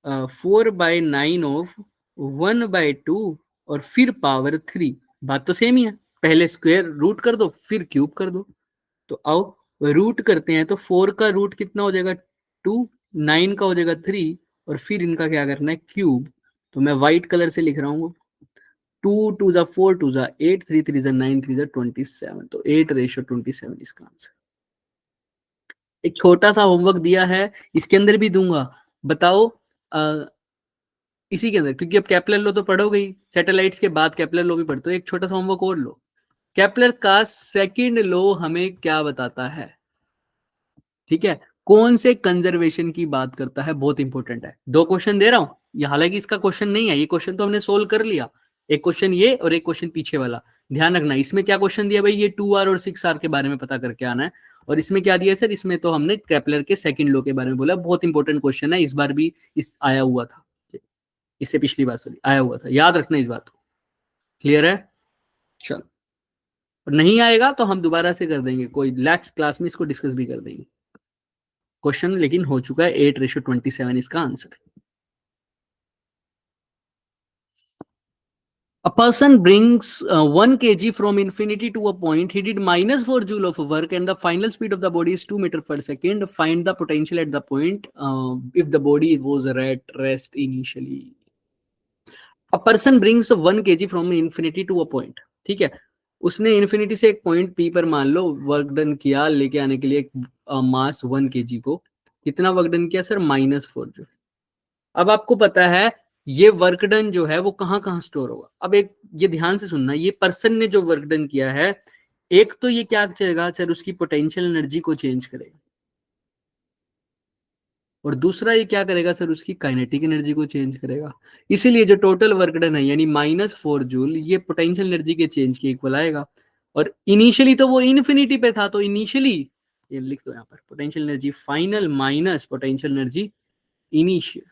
4/9 ऑफ 1/2 और फिर पावर 3, बात तो सेम ही है, पहले स्क्वायर रूट कर दो फिर क्यूब कर दो। तो आओ रूट करते हैं, तो 4 का रूट कितना हो जाएगा 2, 9 का हो जाएगा 3, और फिर इनका क्या करना है क्यूब। तो मैं व्हाइट कलर से लिख रहा हूँ, 2 2 4 2 8 3 3 9 3 27, तो 8:27 इसका आंसर। एक छोटा सा होमवर्क दिया है, इसके अंदर भी दूंगा, बताओ इसी के अंदर, क्योंकि अब केपलर लो तो पढ़ोगे ही, सैटेलाइट्स के बाद केपलर लो भी पढ़ते हो, एक छोटा सा होमवर्क और लो। केपलर का सेकंड लो हमें क्या बताता है, ठीक है, कौन से कंजर्वेशन की बात करता है, बहुत इंपॉर्टेंट है। दो क्वेश्चन दे रहा हूं, ये हालांकि इसका क्वेश्चन नहीं है, ये क्वेश्चन तो हमने सोल्व कर लिया, एक क्वेश्चन ये और एक क्वेश्चन पीछे वाला। ध्यान रखना, इसमें क्या क्वेश्चन दिया भाई, ये 2r और 6r के बारे में पता करके आना है। और इसमें क्या दिया सर, इसमें तो हमने केपलर के सेकंड लॉ के बारे में बोला, बहुत इंपॉर्टेंट क्वेश्चन है, इस बार भी इस आया हुआ था, इससे पिछली बार सॉरी आया हुआ था, याद रखना इस बात को। क्लियर है, चलो, और नहीं आएगा तो हम दोबारा से कर देंगे, कोई नेक्स्ट क्लास में इसको डिस्कस भी कर देंगे। क्वेश्चन लेकिन हो चुका है, 8:27 इसका answer. A person brings 1 kg from infinity to a point. He did minus 4 joule of work and the final speed of the body is 2 meter per second. Find the potential at the point if the body was at rest initially. A person brings 1 kg from infinity to a point. ठीक है, उसने infinity से एक point P पर मान लो work done किया लेके आने के लिए एक मास 1 kg को. कितना वर्क डन किया सर? -4 जूल. अब आपको पता है ये वर्क डन जो है वो कहाँ कहाँ स्टोर होगा. अब एक ये ध्यान से सुनना, ये पर्सन ने जो वर्क डन किया है, एक तो ये क्या करेगा सर, उसकी पोटेंशियल एनर्जी को चेंज करेगा, और दूसरा ये क्या करेगा सर, उसकी काइनेटिक एनर्जी को चेंज करेगा. इसीलिए जो टोटल वर्क डन है यानी -4 जूल, ये पोटेंशियल एनर्जी के चेंज के इक्वल आएगा. और इनिशियली तो वो इन्फिनिटी पे था, तो इनिशियली ये लिख दो यहाँ पर, potential energy final minus potential energy initial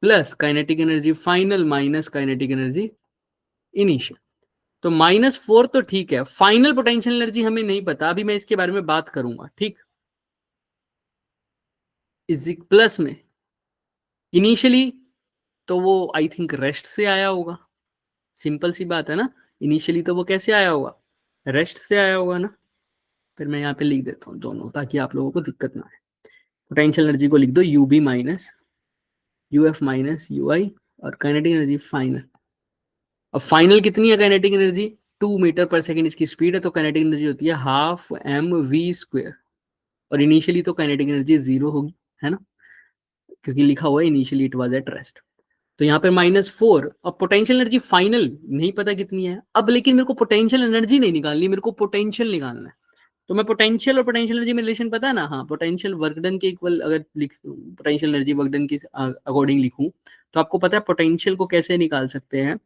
plus kinetic energy final minus kinetic energy initial. तो -4 तो ठीक है, फाइनल पोटेंशियल एनर्जी हमें नहीं पता, अभी मैं इसके बारे में बात करूंगा. ठीक, इज प्लस में इनिशियली तो वो आई थिंक रेस्ट से आया होगा. सिंपल सी बात है ना, इनिशियली तो वो कैसे आया होगा, रेस्ट से आया होगा ना. फिर मैं यहाँ पे लिख देता हूँ दोनों ताकि आप लोगों को दिक्कत ना आए. पोटेंशियल एनर्जी को लिख दो UB minus UF minus UI और काइनेटिक एनर्जी फाइनल. अब फाइनल कितनी है काइनेटिक एनर्जी? 2 मीटर पर सेकंड इसकी स्पीड है, तो काइनेटिक एनर्जी होती है हाफ एम वी स्क्वायर. और इनिशियली तो काइनेटिक एनर्जी 0 होगी, है ना, क्योंकि लिखा हुआ है initially it was at rest. तो यहाँ पे -4. अब पोटेंशियल एनर्जी फाइनल नहीं पता कितनी है. अब लेकिन मेरे को पोटेंशियल एनर्जी नहीं निकालनी, मेरे को पोटेंशियल निकालना है. तो मैं पोटेंशियल और पोटेंशियल एनर्जी में रिलेशन पता है ना, हाँ, पोटेंशियल वर्क डन के इक्वल अगर लिख पोटेंशियल एनर्जी वर्क डन के अकॉर्डिंग लिखूं, तो आपको पता है पोटेंशियल को कैसे निकाल सकते हैं.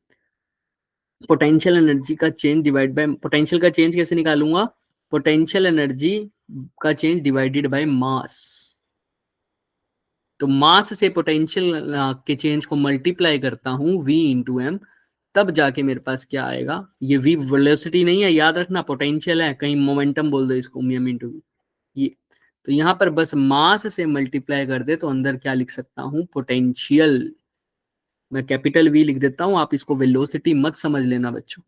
पोटेंशियल एनर्जी का चेंज डिवाइड बाय पोटेंशियल का चेंज कैसे निकालूंगा, पोटेंशियल एनर्जी का चेंज डिवाइडेड बाय मास. तो मास से पोटेंशियल के चेंज को मल्टीप्लाई करता हूं v इंटू एम, तब जाके मेरे पास क्या आएगा. ये v वेलोसिटी नहीं है, याद रखना, पोटेंशियल है, कहीं मोमेंटम बोल दो इसको, एम इंटू वी. ये तो यहाँ पर बस मास से मल्टीप्लाई कर दे तो अंदर क्या लिख सकता हूँ, पोटेंशियल. मैं कैपिटल वी लिख देता हूँ, आप इसको वेलोसिटी मत समझ लेना बच्चों.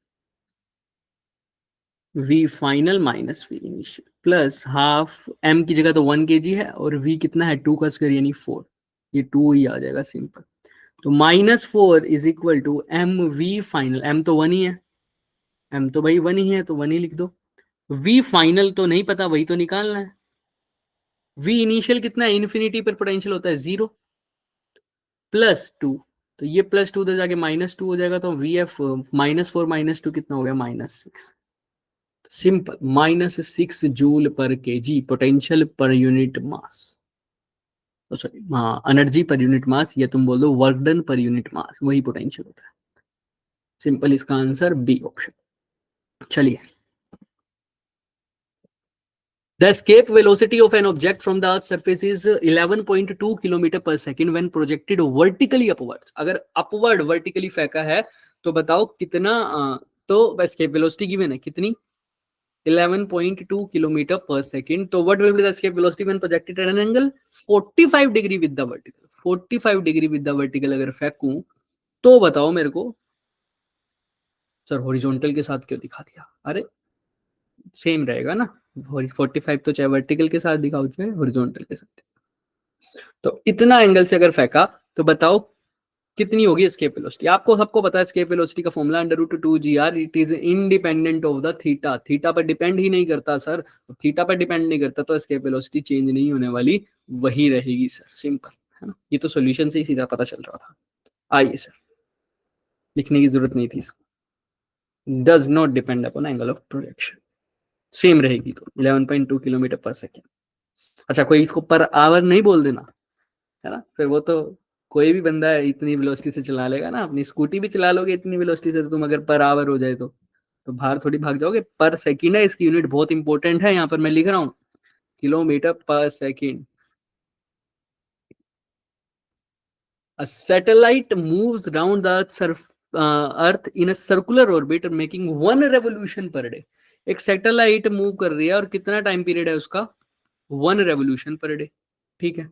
v final minus v initial plus half m की जगह तो 1 kg है और v कितना है 2 का स्क्वायर यानी 4, ये 2 ही आ जाएगा सिंपल. तो -4 is equal to m v final. m तो 1 ही है, m तो भाई 1 ही है, तो 1 ही लिख दो. v फाइनल तो नहीं पता, वही तो निकालना है. v इनिशियल कितना है, इन्फिनिटी पर पोटेंशियल होता है 0 +2. तो ये +2 तो जाके -2 हो जाएगा, तो वी एफ -4 -2 कितना हो गया, -6. सिंपल, -6 जूल पर KG potential per unit mass. Sorry, हाँ, एनर्जी पर यूनिट मास, या तुम बोल दो work done per unit mass, वही पोटेंशियल होता है. सिंपल, इसका आंसर बी ऑप्शन. चलिए, the escape velocity of an object from the earth's surface is 11.2 kilometre पर second when projected vertically upwards. अगर upward vertically फेंका है तो बताओ कितना. तो escape velocity given है कितनी, 11.2 किलोमीटर पर सेकंड. तो what will be the escape velocity when projected at an angle 45 degree with the vertical. 45 degree with the vertical अगर फेंकूं तो बताओ मेरे को. सर हॉरिजॉन्टल के साथ क्यों दिखा दिया, अरे सेम रहेगा ना, 45 तो चाहे वर्टिकल के साथ दिखाओ चाहे हॉरिजॉन्टल के साथ. तो इतना एंगल से अगर फेंका तो बताओ कितनी होगी एस्केप वेलोसिटी. आपको सबको पता है एस्केप वेलोसिटी का formula √2gr. It is independent of the theta. Theta पर डिपेंड ही नहीं करता सर, थीटा पर डिपेंड नहीं करता तो एस्केप वेलोसिटी चेंज नहीं होने वाली, वही रहेगी सर. सिंपल है ना, ये तो सॉल्यूशन से ही सीधा पता चल रहा था. आइए सर, लिखने की जरूरत नहीं थी इसको. Does not depend upon angle of projection, same रहेगी. तो 11.2 किलोमीटर पर सेकेंड. अच्छा, कोई इसको पर आवर नहीं बोल देना, है ना, फिर वो तो कोई भी बंदा इतनी वेलोसिटी से चला लेगा ना. अपनी स्कूटी भी चला लोगे इतनी वेलोसिटी से, तो तुम अगर पर आवर हो जाए तो बाहर थोड़ी भाग जाओगे. पर सेकंड है, इसकी यूनिट बहुत इंपॉर्टेंट है, यहाँ पर मैं लिख रहा हूँ किलोमीटर पर second. A satellite moves around the earth in a circular orbit making 1 revolution per day. एक सैटेलाइट मूव कर रही है और कितना टाइम पीरियड है उसका, 1 रेवोल्यूशन पर डे. ठीक है,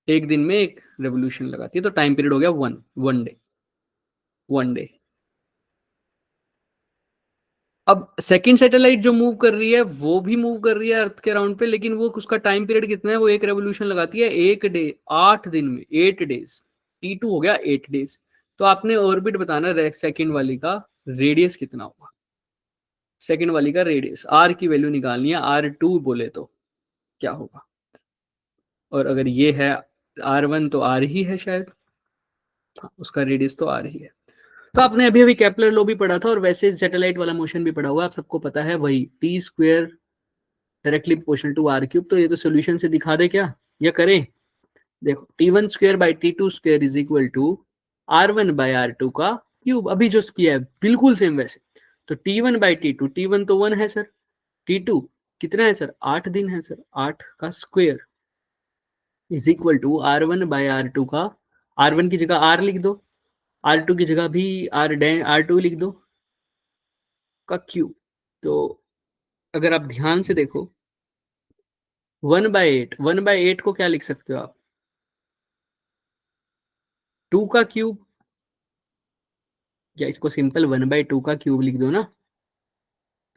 एक दिन में 1 रेवोल्यूशन लगाती है, तो टाइम पीरियड हो गया 1 डे. 1 डे। अब सेकंड सैटेलाइट जो मूव कर रही है वो भी मूव कर रही है अर्थ के राउंड पे, लेकिन वो उसका टाइम पीरियड कितना है, वो एक रेवोल्यूशन लगाती है 1 डे, 8 दिन में, 8 डेज। T2 हो गया 8 डेज। तो आपने ऑर्बिट बताना है सेकंड वाली का रेडियस कितना होगा। सेकंड वाली का रेडियस आर की वैल्यू निकालनी है, R2 बोले तो क्या होगा। और अगर ये है R1 तो R ही है शायद। हाँ, उसका रेडियस तो R ही है। तो आपने अभी अभी केपलर लॉ भी पढ़ा था, और वैसे सैटेलाइट वाला मोशन भी पढ़ा हुआ है, आप सबको पता है वही T² directly proportional to R3। तो ये तो सोल्यूशन से दिखा दे क्या, या करें। देखो T1² / T2² is equal to R1/R2 का क्यूब, अभी जो किया है बिल्कुल सेम वैसे। तो T1/T2, T1 तो 1 है सर, T2 कितना है सर, 8 दिन है सर, 8 का square is equal to R1/R2 का, R1 की जगह R लिख दो, R2 की जगह भी R2 लिख दो का क्यूब। तो अगर आप ध्यान से देखो 1/8, 1/8 को क्या लिख सकते हो आप, 2 का क्यूब, या इसको सिंपल 1/2 का क्यूब लिख दो ना।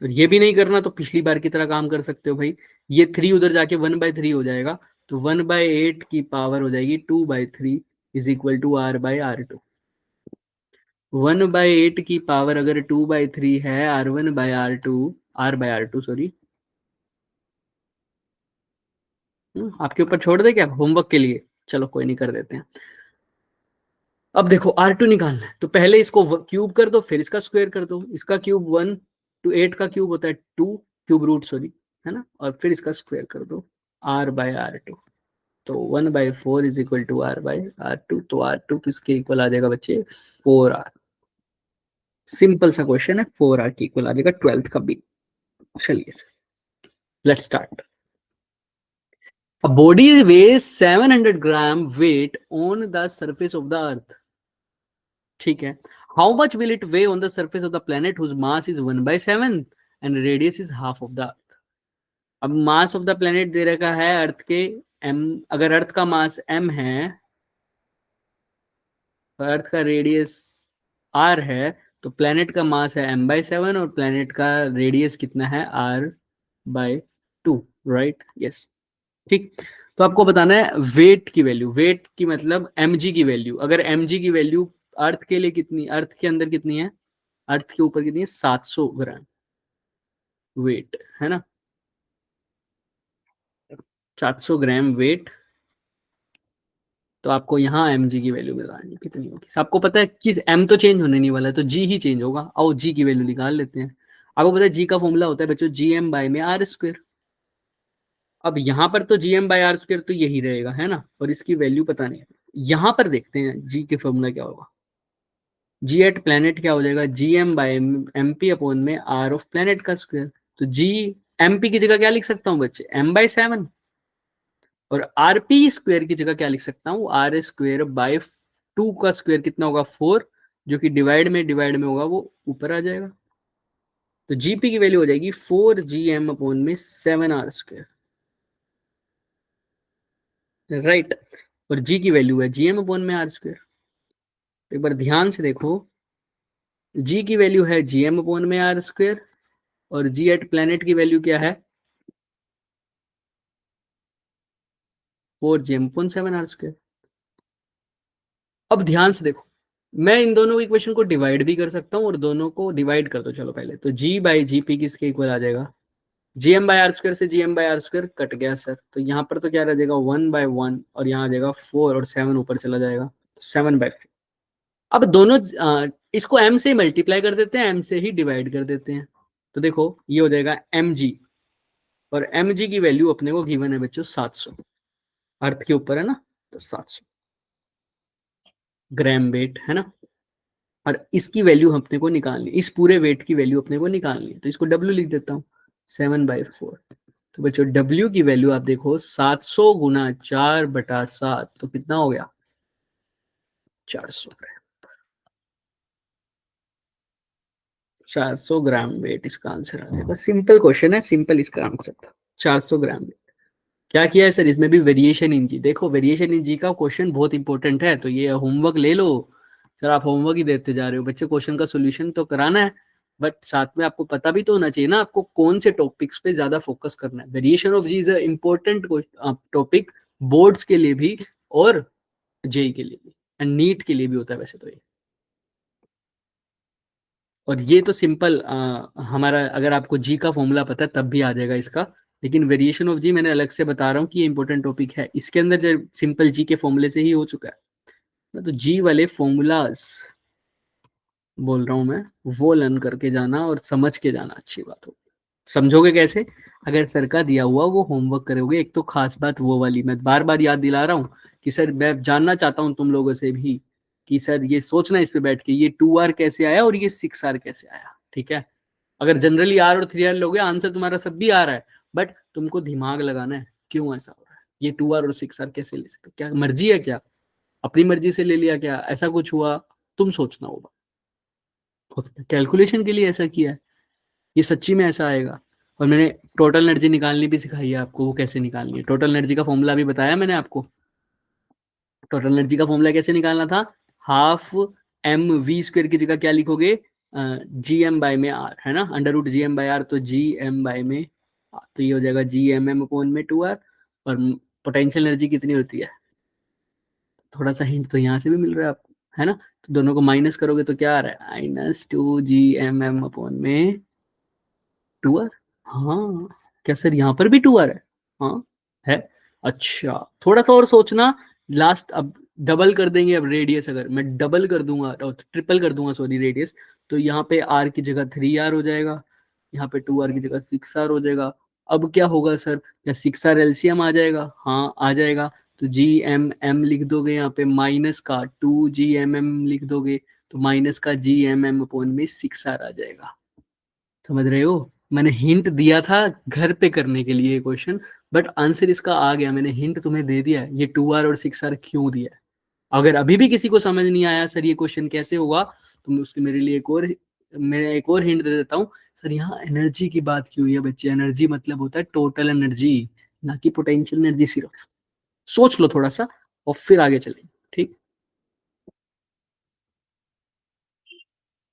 तो ये भी नहीं करना तो पिछली बार की तरह काम कर सकते हो भाई, ये 3 उधर जाके 1/3 हो जाएगा, तो 1/8 की पावर हो जाएगी 2/3 इज इक्वल टू R/R2। 1/8 की पावर अगर 2/3 है R1/R2 सॉरी, आपके ऊपर छोड़ दे क्या होमवर्क के लिए, चलो कोई नहीं, कर देते हैं। अब देखो R2 निकालना है, तो पहले इसको क्यूब कर दो, फिर इसका स्क्वायर कर दो। इसका क्यूब 1 to 8 का क्यूब होता है 2 क्यूब रूट सॉरी, है ना, और फिर इसका स्क्वायर कर दो R/R2। तो 1/4 इज इक्वल टू R/R2। तो R2 किसके इक्वल आ जाएगा बच्चे, 4R। सिंपल सा क्वेश्चन है, 4R की इक्वल आ जाएगा 12th का बी। चलिए let's start. A body weighs 700 gram weight on the surface of the earth, ठीक है। How much will it weigh on the surface of the planet whose mass is 1/7 and radius is half of the earth. अब mass of the planet दे रखा है अर्थ के m, अगर अर्थ का मास m है, तो अर्थ का रेडियस r है, तो प्लेनेट का मास है m/7 और प्लेनेट का रेडियस कितना है, r/2, राइट, यस, ठीक। तो आपको बताना है वेट की वैल्यू, वेट की मतलब mg की वैल्यू। अगर mg की वैल्यू अर्थ के लिए कितनी, अर्थ के अंदर कितनी है, अर्थ के ऊपर कितनी है, 700 ग्राम वेट, है ना, 700 ग्राम वेट। तो आपको यहाँ mg की वैल्यू बतानी है कितनी होगी। आपको पता है कि m तो चेंज होने नहीं वाला है, तो g ही चेंज होगा। आओ g की वैल्यू निकाल लेते हैं। आपको पता है g का फॉर्मूला होता है बच्चों gm/r²। अब यहाँ पर तो gm/r² तो यही रहेगा, है ना, और इसकी वैल्यू पता नहीं है। यहाँ पर देखते हैं g के फॉर्मूला क्या होगा। जी एट प्लेनेट क्या हो जाएगा, gm/mp/में r ऑफ प्लेनेट का स्क्वायर। तो g mp की जगह क्या लिख सकता हूँ बच्चे, m/7, और rp² की जगह क्या लिख सकता हूँ, r²/2 का स्क्वायर कितना होगा, 4, जो कि डिवाइड में होगा वो ऊपर आ जाएगा। तो जीपी की वैल्यू हो जाएगी 4gm/7r², राइट। और जी की वैल्यू है gm/r²। एक बार ध्यान से देखो, जी की वैल्यू है gm/r², और जी एट प्लेनेट की वैल्यू क्या है, 4gm/7r²। अब ध्यान से देखो, मैं इन दोनों इक्वेशन को डिवाइड भी कर सकता हूँ, और दोनों को डिवाइड कर दो। चलो पहले तो g/gp किसके इक्वल आ जाएगा, gm/r² से gm/r² कट गया सर, तो यहाँ पर तो क्या रह जाएगा 1/1, और यहाँ आ जाएगा 4, और 7 ऊपर चला जाएगा, तो 7/4। अब दोनों इसको m से मल्टीप्लाई कर देते हैं, m से ही डिवाइड कर देते हैं। तो देखो ये हो जाएगा mg, और mg की वैल्यू अपने को गिवन है बच्चों 700, अर्थ के ऊपर है ना, तो 700 ग्राम वेट, है ना। और इसकी वैल्यू अपने को निकालनी, इस पूरे वेट की वैल्यू अपने को निकालनी है, तो इसको W लिख देता हूँ, 7/4। तो बच्चों W की वैल्यू आप देखो 700 गुना 4/7, तो कितना हो गया, 400 ग्राम। 400 ग्राम वेट इसका आंसर आ जाएगा। सिंपल क्वेश्चन है, सिंपल इसका आंसर था 400 ग्राम वेट। क्या किया है सर, इसमें भी वेरिएशन इन जी, देखो वेरिएशन इन जी का क्वेश्चन बहुत इंपॉर्टेंट है, तो ये होमवर्क ले लो, सर आप होमवर्क ही देते जा रहे हो बच्चे, क्वेश्चन का सोल्यूशन तो कराना है, बट साथ में आपको पता भी तो होना चाहिए ना आपको कौन से टॉपिक्स पे ज्यादा फोकस करना है। Variation of g is a important topic boards के लिए भी और जेई के लिए भी, एंड नीट के लिए भी होता है वैसे तो ये। और ये तो सिंपल हमारा, अगर आपको जी का फॉर्मूला पता है तब भी आ जाएगा इसका, लेकिन वेरिएशन ऑफ जी मैंने अलग से बता रहा हूँ कि ये इंपॉर्टेंट टॉपिक है, इसके अंदर जो सिंपल जी के फॉर्मूले से ही हो चुका है। तो जी वाले फॉर्मूलाज बोल रहा हूँ मैं, वो लर्न करके जाना और समझ के जाना, अच्छी बात हो। समझोगे कैसे? अगर सर का दिया हुआ वो होमवर्क करोगे। एक तो खास बात वो वाली मैं बार बार याद दिला रहा हूँ कि सर मैं जानना चाहता हूँ तुम लोगों से भी कि सर ये सोचना इस पे बैठ के ये 2R कैसे आया और ये 6R कैसे आया, ठीक है? अगर जनरली R और 3R लोगे आंसर तुम्हारा सब भी आ रहा है, बट तुमको दिमाग लगाना है क्यों ऐसा हो रहा है, ये 2R और 6R कैसे ले सकते, क्या मर्जी है क्या, अपनी मर्जी से ले लिया क्या, ऐसा कुछ हुआ, तुम सोचना होगा कैलकुलेशन के लिए ऐसा किया है, ये सच्ची में ऐसा आएगा। और मैंने टोटल एनर्जी निकालनी भी सिखाई है आपको, वो कैसे निकालनी है, टोटल एनर्जी का फॉर्मूला भी बताया मैंने आपको। टोटल एनर्जी का फॉर्मूला कैसे निकालना था, हाफ एम वी स्क्वायर की जगह क्या लिखोगे, जी एम बाय में आर, है ना, under root g m by r, तो जी एम बाय में R, तो ये हो जाएगा जी एम एम अपॉन में 2R। और पोटेंशियल एनर्जी कितनी होती है, थोड़ा सा हिंट तो यहाँ से भी मिल रहा है आपको, है ना, तो दोनों को माइनस करोगे तो क्या आ रहा है, -2 GMM अपॉन में 2R। हाँ, क्या सर यहाँ पर भी 2R है? हाँ है। अच्छा थोड़ा सा और सोचना, लास्ट अब डबल कर देंगे, अब रेडियस अगर मैं डबल कर दूंगा, ट्रिपल कर दूंगा सॉरी रेडियस, तो यहाँ पे R की जगह 3R हो जाएगा, यहाँ पे 2R की जगह 6R हो जाएगा। अब क्या होगा सर, क्या 6R एलसीएम आ जाएगा? हाँ आ जाएगा। तो जी एम एम लिख दोगे, यहाँ पे माइनस का 2 GMM लिख दोगे, तो माइनस का GMM अपॉन में 6R आ जाएगा। समझ रहे हो? मैंने हिंट दिया था घर पे करने के लिए क्वेश्चन, बट आंसर इसका आ गया, मैंने हिंट तुम्हें दे दिया है, ये 2R और 6R क्यों दिया है। अगर अभी भी किसी को समझ नहीं आया सर ये क्वेश्चन कैसे होगा, तो मैं उसके मेरे लिए एक और हिंट दे देता हूँ। सर यहाँ एनर्जी की बात क्यों हुई है बच्चे, एनर्जी मतलब होता है टोटल एनर्जी, ना कि पोटेंशियल एनर्जी सिर्फ। सोच लो थोड़ा सा और फिर आगे चलेंगे, ठीक?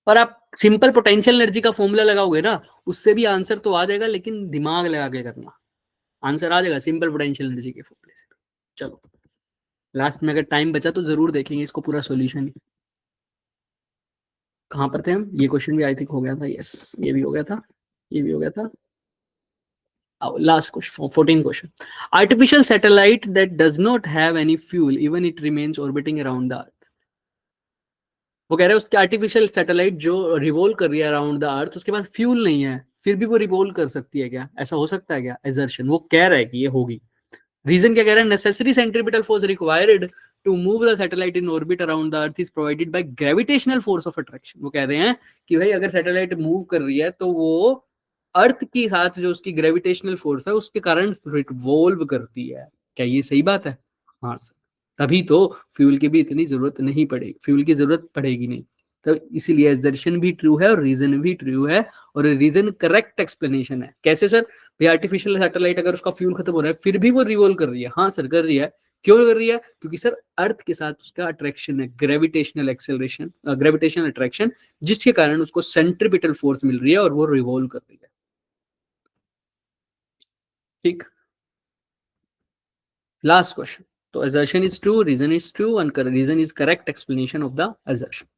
और आप सिंपल पोटेंशियल एनर्जी का फॉर्मूला लगाओगे ना, उससे भी आंसर तो आ जाएगा, लेकिन दिमाग लगा के करना, आंसर आ जाएगा सिंपल पोटेंशियल एनर्जी के फॉर्मूले से। चलो लास्ट में अगर टाइम बचा तो जरूर देखेंगे इसको पूरा सॉल्यूशन। कहाँ पर थे हम, ये क्वेश्चन भी आई थिंक हो गया था, यस ये भी हो गया था, ये भी हो गया था। Last question 14 question, artificial satellite that does not have any fuel even it remains orbiting around the अर्थ। वो कह रहे हैं उसकी आर्टिफिशियल सैटेलाइट जो रिवॉल्व कर रही है अराउंड द अर्थ, उसके पास फ्यूल नहीं है, फिर भी वो रिवॉल्व कर सकती है क्या, ऐसा हो सकता है क्या, एजर्शन वो कह रहा है कि ये होगी। रीजन क्या कह रहे हैं, necessary centripetal force required to move the satellite in orbit around the earth is provided by gravitational force of attraction. वो कह रहे हैं कि भाई अगर सैटेलाइट मूव कर रही है तो वो अर्थ के साथ जो उसकी ग्रेविटेशनल फोर्स है उसके कारण रिवॉल्व करती है। क्या ये सही बात है? हाँ सर, तभी तो फ्यूल की भी इतनी जरूरत नहीं पड़ेगी, फ्यूल की जरूरत पड़ेगी नहीं, तो इसीलिए एजर्शन भी ट्रू है और रीजन भी ट्रू है, और रीजन करेक्ट एक्सप्लेनेशन है। कैसे सर, भाई आर्टिफिशियल सैटेलाइट अगर उसका फ्यूल खत्म हो रहा है फिर भी वो रिवॉल्व कर रही है, हाँ सर कर रही है। क्यों कर रही है? क्योंकि सर अर्थ के साथ उसका अट्रैक्शन है, ग्रेविटेशनल एक्सेलरेशन, ग्रेविटेशनल अट्रैक्शन, जिसके कारण उसको सेंट्रीपिटल फोर्स मिल रही है और वो रिवॉल्व कर रही है। ठीक, लास्ट क्वेश्चन। तो assertion is true, reason is true, and reason is correct explanation of the assertion.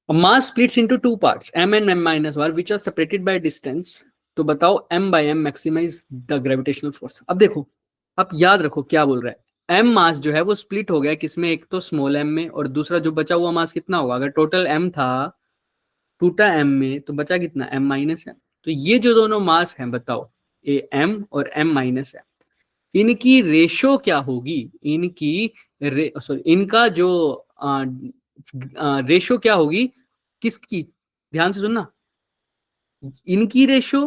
A mass splits into two parts, m and m minus 1, which are separated by distance. तो बताओ m by m maximize the gravitational force। अब देखो, आप याद रखो क्या बोल रहा है, m मास जो है वो स्प्लिट हो गया किसमें, एक तो स्मॉल m में, और दूसरा जो बचा हुआ मास कितना होगा, अगर टोटल m था टूटा m में तो बचा कितना, m माइनस m। तो ये जो दोनों मास हैं बताओ, ए m और m माइनस m, इनकी रेशो क्या होगी, इनकी सॉरी इनका जो रेशो क्या होगी, किसकी, ध्यान से सुनना, इनकी रेशो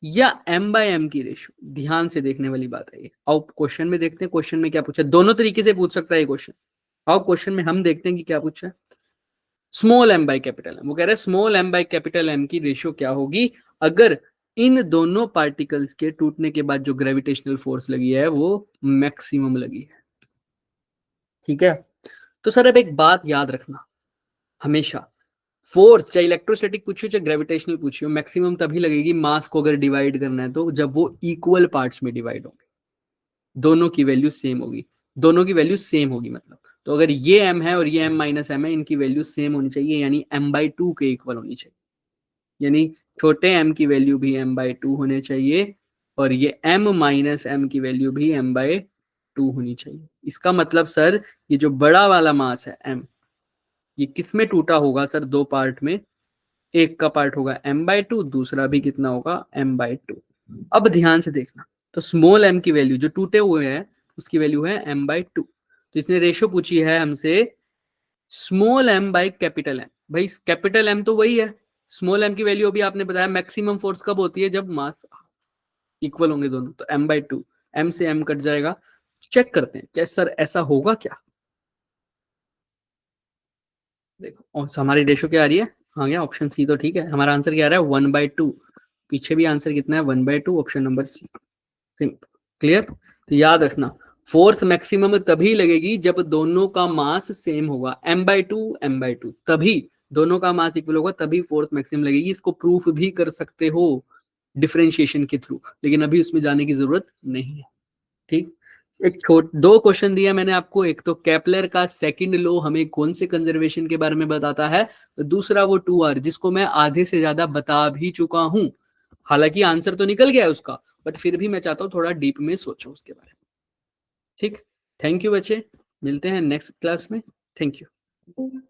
या m बाय m की रेशो, ध्यान से देखने वाली बात है ये। आओ क्वेश्चन में देखते हैं, क्वेश्चन में क्या पूछा, दोनों तरीके से पूछ सकता है ये क्वेश्चन। आओ क्वेश्चन में हम देखते हैं कि क्या पूछा है। Small m by capital m, वो कह रहे हैं small m by capital m की रेशो क्या होगी अगर इन दोनों पार्टिकल्स के टूटने के बाद जो ग्रेविटेशनल फोर्स लगी है वो मैक्सिमम लगी है। ठीक है, तो सर अब एक बात याद रखना हमेशा, फोर्स चाहे इलेक्ट्रोस्टैटिक पूछियो चाहे ग्रेविटेशनल पूछियो, मैक्सिमम तभी लगेगी मास को अगर डिवाइड करना है तो जब वो इक्वल पार्ट्स में डिवाइड होंगे, दोनों की वैल्यू सेम होगी, दोनों की वैल्यू सेम होगी मतलब। तो अगर ये m है और ये m माइनस m है, इनकी वैल्यू सेम होनी चाहिए, यानी m/2 के इक्वल होनी चाहिए, यानी छोटे m की वैल्यू भी m/2 होने चाहिए और ये m माइनस m की वैल्यू भी m/2 होनी चाहिए। इसका मतलब सर ये जो बड़ा वाला मास है m, ये किस में टूटा होगा सर? दो पार्ट में, एक का पार्ट होगा m/2, दूसरा भी कितना होगा m/2। अब ध्यान से देखना, तो स्मॉल m की वैल्यू जो टूटे हुए हैं उसकी वैल्यू है m/2। तो इसने रेशो पूछी है हमसे small m by capital m। भाई कैपिटल m तो वही है, स्मॉल m की वैल्यू अभी आपने बताया मैक्सिमम फोर्स कब होती है? जब मास इक्वल होंगे दोनों, तो m/2, m से m कट जाएगा। चेक करते हैं क्या सर ऐसा होगा क्या। देखो और हमारी रेशो क्या आ रही है? हाँ गया ऑप्शन सी, तो ठीक है, हमारा आंसर क्या आ रहा है 1/2। पीछे भी आंसर कितना है 1/2, option number C. Simple, clear. तो याद रखना फोर्स मैक्सिमम तभी लगेगी जब दोनों का मास सेम होगा, m/2 तभी दोनों का मास इक्वल होगा, तभी फोर्स मैक्सिमम लगेगी। इसको प्रूफ भी कर सकते हो डिफरेंशिएशन के थ्रू, लेकिन अभी उसमें जाने की जरूरत नहीं है। ठीक, एक छोट दो क्वेश्चन दिया मैंने आपको, एक तो केपलर का सेकंड लॉ हमें कौन से कंजर्वेशन के बारे में बताता है, दूसरा वो 2r जिसको मैं आधे से ज्यादा बता भी चुका हूं, हालांकि आंसर तो निकल गया है उसका, बट फिर भी मैं चाहता हूँ थोड़ा डीप में सोचो उसके बारे में। ठीक, थैंक यू बच्चे, मिलते हैं नेक्स्ट क्लास में। Thank you.